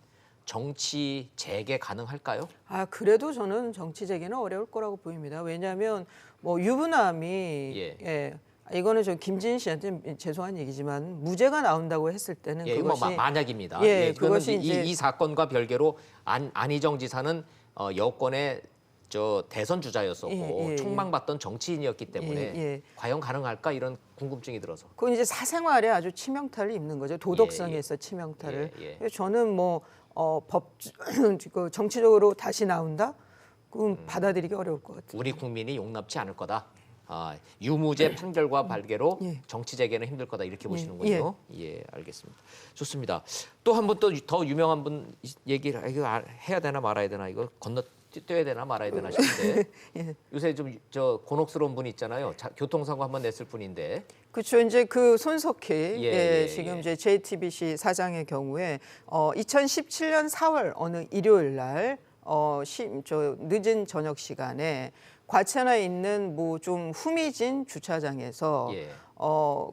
정치 재개 가능할까요? 그래도 저는 정치 재개는 어려울 거라고 보입니다. 왜냐하면 뭐 유부남이 이거는 저 김지은 씨한테 죄송한 얘기지만 무죄가 나온다고 했을 때는 그것이 만약입니다. 그것이 이제 이 사건과 별개로 안희정 지사는 여권의 대선 주자였었고 총망받던 정치인이었기 때문에 과연 가능할까 이런 궁금증이 들어서. 그건 이제 사생활에 아주 치명타를 입는 거죠. 도덕성에서 치명타를. 저는 뭐 정치적으로 다시 나온다? 그건 받아들이기 어려울 것 같아요. 우리 국민이 용납치 않을 거다. 유무죄 판결과 발개로 정치 재개는 힘들 거다 이렇게 보시는군요. 알겠습니다. 좋습니다. 또 한 분 또 더 유명한 분 얘기를 이거 해야 되나 말아야 되나 이거 뛰어야 되나 말아야 되나 싶은데 요새 좀 곤혹스러운 분이 있잖아요. 교통사고 한번 냈을 분인데. 그렇죠. 이제 그 손석희 지금 이제 JTBC 사장의 경우에 2017년 4월 어느 일요일 날 늦은 저녁 시간에 과천에 있는 뭐 좀 후미진 주차장에서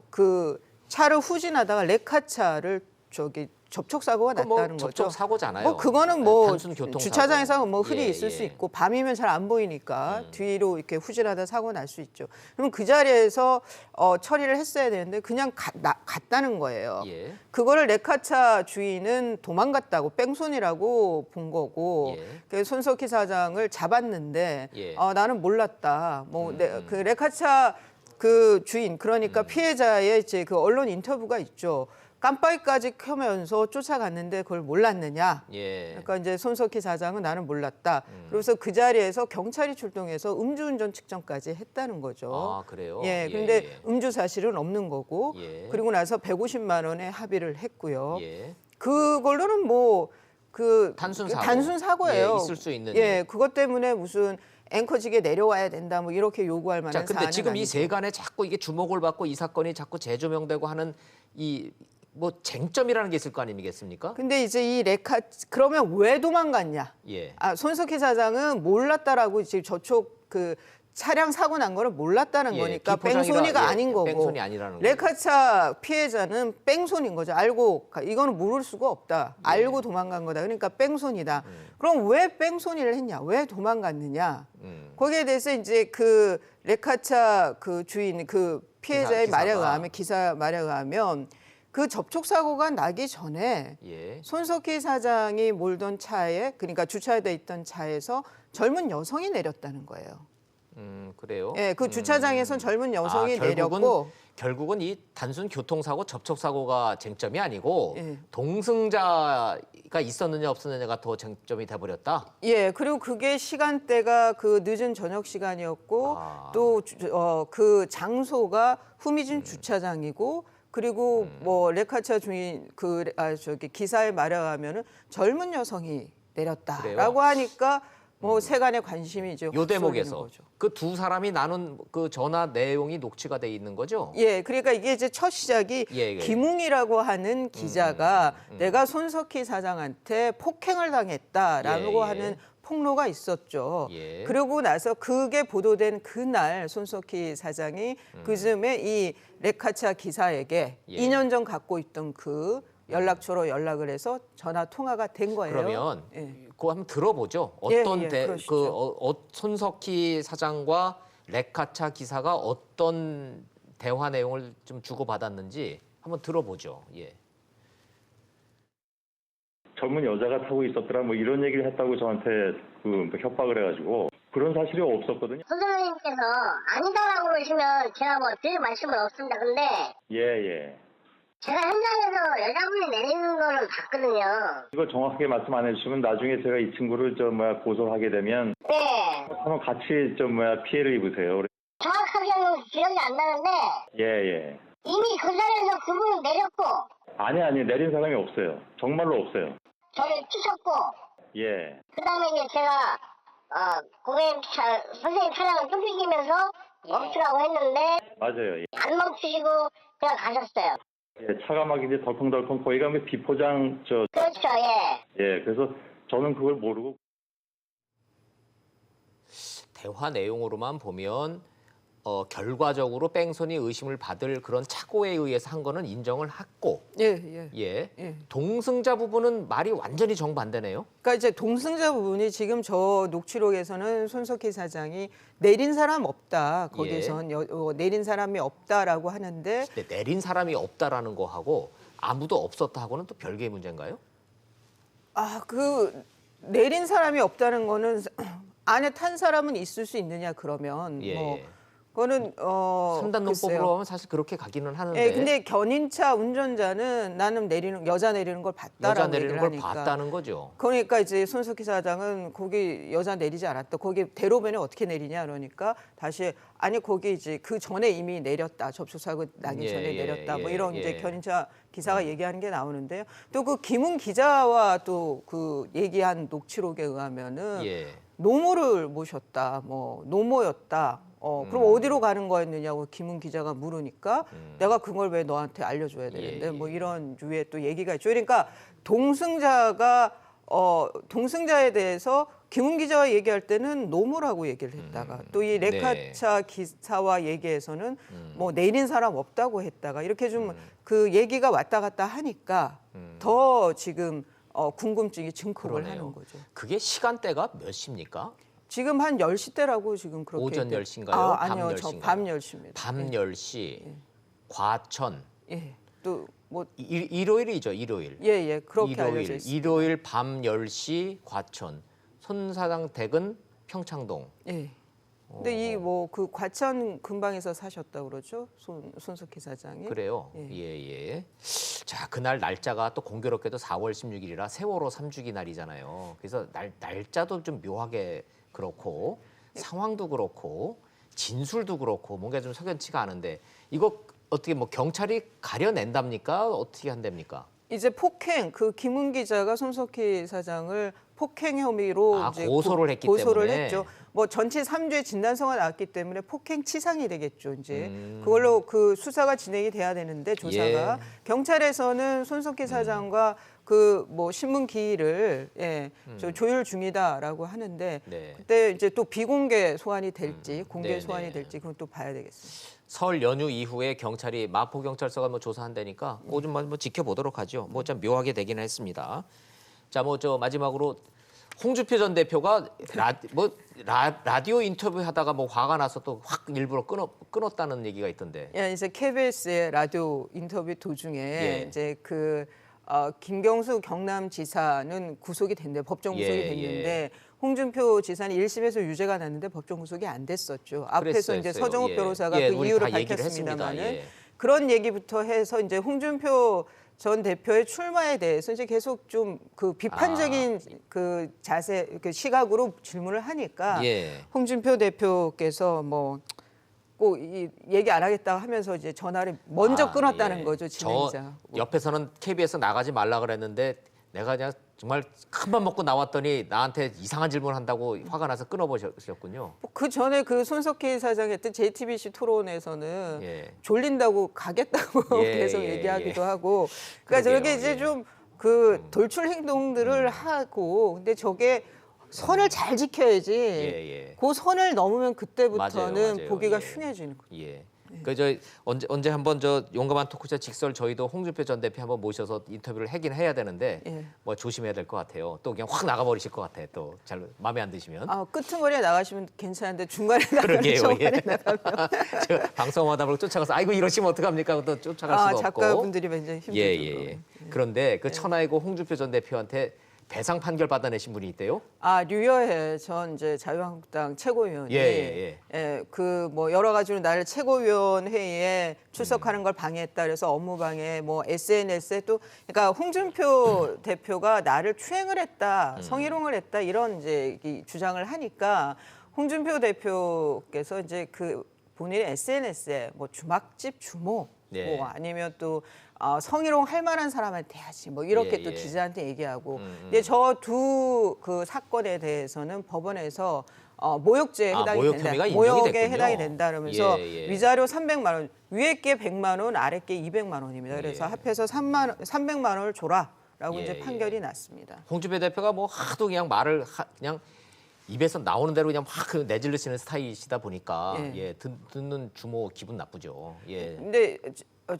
그 차를 후진하다가 레카차를 접촉 사고가 났다는 거죠. 접촉 사고잖아요. 뭐 그거는 뭐 단순 교통사고. 주차장에서 뭐 흔히 있을 수 있고 밤이면 잘 안 보이니까 뒤로 이렇게 후진하다 사고 날 수 있죠. 그럼 그 자리에서 처리를 했어야 되는데 그냥 갔다는 거예요. 그거를 레카차 주인은 도망갔다고 뺑소니라고 본 거고 그래서 손석희 사장을 잡았는데 나는 몰랐다. 그 레카차 그 주인 그러니까 피해자의 이제 그 언론 인터뷰가 있죠. 깜빡이까지 켜면서 쫓아갔는데 그걸 몰랐느냐. 그러니까 이제 손석희 사장은 나는 몰랐다. 그래서 그 자리에서 경찰이 출동해서 음주운전 측정까지 했다는 거죠. 그래요? 근데 음주 사실은 없는 거고 그리고 나서 150만 원에 합의를 했고요. 그걸로는 뭐 그 단순 사고예요. 있을 수 있는. 그것 때문에 무슨 앵커직에 내려와야 된다 뭐 이렇게 요구할 만한 사안은 근데 지금 아니죠. 이 세간에 자꾸 이게 주목을 받고 이 사건이 자꾸 재조명되고 하는 이 뭐 쟁점이라는 게 있을 거 아니겠습니까? 근데 이제 이 그러면 왜 도망갔냐? 예. 손석희 사장은 몰랐다라고 지금 저쪽 그 차량 사고 난 거를 몰랐다는 예, 거니까 비포장이라, 뺑소니가 예, 아닌 거고. 뺑소니 아니라는 거죠. 레카차 피해자는 뺑소니인 거죠. 알고 이거는 모를 수가 없다. 알고 도망간 거다. 그러니까 뺑소니다. 그럼 왜 뺑소니를 했냐? 왜 도망갔느냐? 거기에 대해서 이제 그 레카차 그 주인 그 피해자의 기사 말에 의하면 그 접촉 사고가 나기 전에 예. 손석희 사장이 몰던 차에 그러니까 주차돼 있던 차에서 젊은 여성이 내렸다는 거예요. 그래요? 예, 그 주차장에선 젊은 여성이 내렸고 결국은 이 단순 교통사고, 접촉사고가 쟁점이 아니고 예. 동승자가 있었느냐 없었느냐가 더 쟁점이 돼버렸다? 예, 그리고 그게 시간대가 그 늦은 저녁 시간이었고 또 그 장소가 후미진 주차장이고 그리고 뭐 레카차 주인 저기 기사의 말에 의하면은 젊은 여성이 내렸다라고 그래요? 하니까 뭐 세간의 관심이 이제 요 대목에서 거죠. 그 두 사람이 나눈 그 전화 내용이 녹취가 돼 있는 거죠? 예, 그러니까 이게 이제 첫 시작이 예. 김웅이라고 하는 기자가 내가 손석희 사장한테 폭행을 당했다라고 하는 폭로가 있었죠. 예. 그러고 나서 그게 보도된 그날 손석희 사장이 그즈음에 이 레카차 기사에게 예. 2년 전 갖고 있던 그 연락처로 연락을 해서 전화 통화가 된 거예요. 그러면 예. 그거 한번 들어보죠. 예, 어떤 예, 그러시죠. 손석희 사장과 레카차 기사가 어떤 대화 내용을 좀 주고받았는지 한번 들어보죠. 예. 젊은 여자가 타고 있었더라 뭐 이런 얘기를 했다고 저한테 그 협박을 해가지고 그런 사실이 없었거든요. 선생님께서 아니다라고 그러시면 제가 뭐 드릴 말씀은 없습니다. 근데 예. 제가 현장에서 여자분이 내리는 거는 봤거든요. 이거 정확하게 말씀 안 해주시면 나중에 제가 이 친구를 고소하게 되면 네. 한번 같이 피해를 입으세요. 정확하게는 기억이 안 나는데 예. 이미 그 자리에서 그분이 내렸고 아니 내린 사람이 없어요. 정말로 없어요. 저를 치셨고 예. 그 다음에 이제 제가 선생님 차량을 쫓기면서 멈추라고 했는데 맞아요. 예. 안 멈추시고 그냥 가셨어요. 예, 차가 막 이제 덜컹덜컹 거기 가면 비포장 그렇죠. 예. 그래서 저는 그걸 모르고 대화 내용으로만 보면 결과적으로 뺑소니 의심을 받을 그런 착오에 의해서 한 거는 인정을 했고 예. 동승자 부분은 말이 완전히 정반대네요. 그러니까 이제 동승자 부분이 지금 저 녹취록에서는 손석희 사장이 내린 사람 없다. 거기선 내린 사람이 없다라고 하는데 내린 사람이 없다라는 거하고 아무도 없었다 하고는 또 별개의 문제인가요? 그 내린 사람이 없다는 거는 안에 탄 사람은 있을 수 있느냐 그러면 뭐 그거는 3단 논법으로 하면 사실 그렇게 가기는 하는데. 근데 견인차 운전자는 나는 여자 내리는 걸 봤다라고 여자 내리는 걸 하니까. 봤다는 거죠. 그러니까 이제 손석희 사장은 거기 여자 내리지 않았다. 거기 대로변에 어떻게 내리냐 그러니까 다시 아니 거기 이제 그 전에 이미 내렸다. 접촉사고 나기 전에 내렸다. 뭐 이런 이제 견인차 기사가 얘기하는 게 나오는데요. 또 그 김웅 기자와 또 그 얘기한 녹취록에 의하면은 노모를 모셨다. 뭐 노모였다. 그럼 어디로 가는 거였느냐고 김웅 기자가 물으니까 내가 그걸 왜 너한테 알려줘야 되는데 뭐 이런 류의 또 얘기가 있죠. 그러니까 동승자에 대해서 김웅 기자와 얘기할 때는 노모라고 얘기를 했다가 또 이 레카차 기사와 얘기해서는 뭐 내린 사람 없다고 했다가 이렇게 좀 그 얘기가 왔다 갔다 하니까 더 지금 궁금증이 증폭을 하는 거죠. 그게 시간대가 몇 시입니까? 지금 한 10시대라고 지금 그렇게 오전 10시인가요? 아니요. 밤 저 10시인가요? 밤 10시입니다. 밤 10시. 과천. 또 뭐 일요일이죠, 일요일. 그렇게 알려져 있습니다. 일요일 밤 10시 과천. 손 사장 댁은 평창동. 근데 이 뭐 그 과천 근방에서 사셨다고 그러죠? 손석희 사장이. 그래요. 자, 그날 날짜가 또 공교롭게도 4월 16일이라 세월호 3주기 날이잖아요. 그래서 날짜도 좀 묘하게 그렇고 상황도 그렇고 진술도 그렇고 뭔가 좀 석연치가 않은데 이거 어떻게 뭐 경찰이 가려낸답니까? 어떻게 한답니까? 이제 폭행 그 김웅 기자가 손석희 사장을 폭행 혐의로 이제 고소를 했기 고소를 때문에. 했죠. 뭐 전치 3주의 진단서가 나왔기 때문에 폭행치상이 되겠죠. 이제 그걸로 그 수사가 진행이 돼야 되는데 조사가 예. 경찰에서는 손석희 사장과 그 뭐 신문 기일을 조율 중이다라고 하는데 네. 그때 이제 또 비공개 소환이 될지 공개 네네. 소환이 될지 그건 또 봐야 되겠습니다. 설 연휴 이후에 경찰이 마포경찰서가 뭐 조사한다니까 그거 좀 뭐 지켜보도록 하죠. 뭐 좀 묘하게 되기는 했습니다. 자, 뭐 저 마지막으로 홍준표 전 대표가 라디오 인터뷰 하다가 뭐 화가 나서 또 확 일부러 끊었다는 얘기가 있던데. 예, 이제 KBS의 라디오 인터뷰 도중에 예. 이제 김경수 경남지사는 구속이 됐는데 법정 구속이 예, 됐는데 홍준표 지사는 1심에서 유죄가 났는데 법정 구속이 안 됐었죠. 앞에서 이제 그랬어요. 서정욱 예. 변호사가 예, 그 우리 이유를 다 얘기를 밝혔습니다만은 했습니다. 예. 그런 얘기부터 해서 이제 홍준표 전 대표의 출마에 대해서 이제 계속 좀 그 비판적인 그 자세, 그 시각으로 질문을 하니까 예. 홍준표 대표께서 뭐 꼭 얘기 안 하겠다 하면서 이제 전화를 먼저 끊었다는 예. 거죠, 진행자. 저 옆에서는 KBS 나가지 말라 그랬는데 내가 그냥 정말 큰 맘 먹고 나왔더니 나한테 이상한 질문 한다고 화가 나서 끊어버리셨군요. 그 전에 그 손석희 사장이 했던 JTBC 토론에서는 예. 졸린다고 가겠다고 예, 계속 예, 얘기하기도 예. 하고 그러니까 그러게요, 저게 이제 예. 좀 그 돌출 행동들을 하고 근데 저게 선을 잘 지켜야지 예. 그 선을 넘으면 그때부터는 맞아요. 보기가 예. 흉해지는 거예요. 예. 저 언제 한번 저 용감한 토크쇼 직설 저희도 홍준표 전 대표 한번 모셔서 인터뷰를 하긴 해야 되는데 예. 뭐 조심해야 될 것 같아요. 또 그냥 확 나가버리실 것 같아. 또 잘 마음에 안 드시면. 끄트머리에 나가시면 괜찮은데 중간에 나가면 그러게요. 중간에 예. 나가면 저 방송하다 보고 쫓아가서 아이고 이러시면 어떡합니까? 또 쫓아갈 수도 없고. 작가분들이 굉장히 힘들죠. 예. 그런데 그 천하이고 홍준표 전 대표한테 배상 판결 받아내신 분이 있대요. 류여해 전 이제 자유한국당 최고위원이 예. 그 뭐 여러 가지로 나를 최고위원 회의에 출석하는 걸 방해했다 그래서 업무 방해 뭐 SNS에 또 그러니까 홍준표 대표가 나를 추행을 했다 성희롱을 했다 이런 이제 주장을 하니까 홍준표 대표께서 이제 그 본인의 SNS에 뭐 주막집 주모 네. 뭐 아니면 또 성희롱 할 만한 사람한테 해야지 뭐 이렇게 또 기자한테 얘기하고 근데 저 두 그 사건에 대해서는 법원에서 모욕죄에 해당이 모욕 된다. 혐의가 인정이 모욕에 됐군요. 해당이 된다 그러면서 예. 위자료 300만 원, 위에 게 100만 원, 아래 게 200만 원입니다. 그래서 합해서 300만 원을 줘라라고 이제 판결이 났습니다. 홍준표 대표가 뭐 하도 그냥 말을 그냥 입에서 나오는 대로 그냥 막 내질르시는 스타일이시다 보니까 듣는 주모 기분 나쁘죠. 예. 근데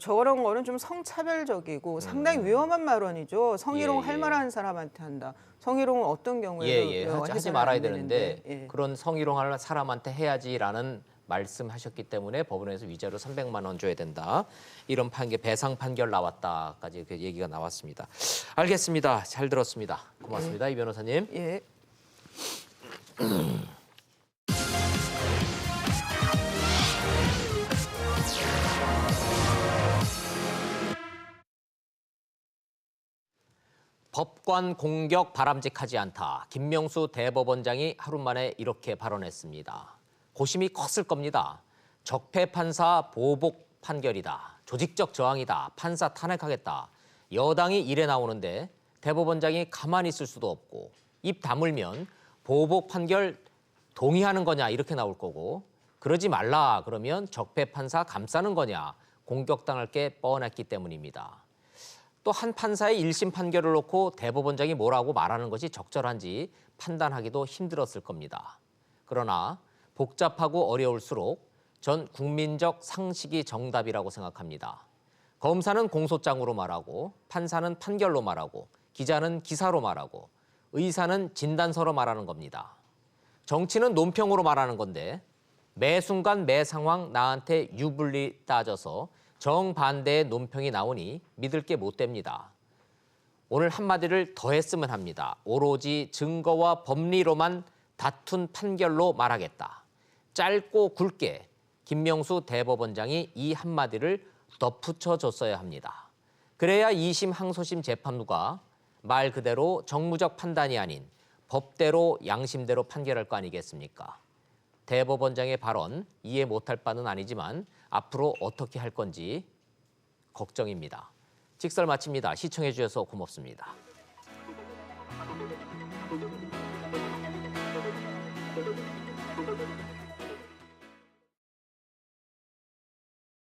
저런 거는 좀 성차별적이고 상당히 위험한 발언이죠. 성희롱 할 만한 사람한테 한다. 성희롱은 어떤 경우에도 하지 말아야 되는데 그런 성희롱 할 사람한테 해야지라는 말씀하셨기 때문에 법원에서 위자료 300만 원 줘야 된다. 이런 판결 배상 판결 나왔다까지 그 얘기가 나왔습니다. 알겠습니다. 잘 들었습니다. 고맙습니다. 이 변호사님. 예. 법관 공격 바람직하지 않다. 김명수 대법원장이 하루 만에 이렇게 발언했습니다. 고심이 컸을 겁니다. 적폐 판사 보복 판결이다. 조직적 저항이다. 판사 탄핵하겠다. 여당이 이래 나오는데 대법원장이 가만히 있을 수도 없고 입 다물면 보복 판결 동의하는 거냐 이렇게 나올 거고 그러지 말라 그러면 적폐 판사 감싸는 거냐 공격당할 게 뻔했기 때문입니다. 또 한 판사의 1심 판결을 놓고 대법원장이 뭐라고 말하는 것이 적절한지 판단하기도 힘들었을 겁니다. 그러나 복잡하고 어려울수록 전 국민적 상식이 정답이라고 생각합니다. 검사는 공소장으로 말하고 판사는 판결로 말하고 기자는 기사로 말하고 의사는 진단서로 말하는 겁니다. 정치는 논평으로 말하는 건데 매 순간 매 상황 나한테 유불리 따져서 정반대의 논평이 나오니 믿을 게 못 됩니다. 오늘 한마디를 더 했으면 합니다. 오로지 증거와 법리로만 다툰 판결로 말하겠다. 짧고 굵게 김명수 대법원장이 이 한마디를 덧붙여줬어야 합니다. 그래야 2심 항소심 재판부가 말 그대로 정무적 판단이 아닌 법대로 양심대로 판결할 거 아니겠습니까? 대법원장의 발언 이해 못할 바는 아니지만 앞으로 어떻게 할 건지 걱정입니다. 직설 마칩니다. 시청해 주셔서 고맙습니다.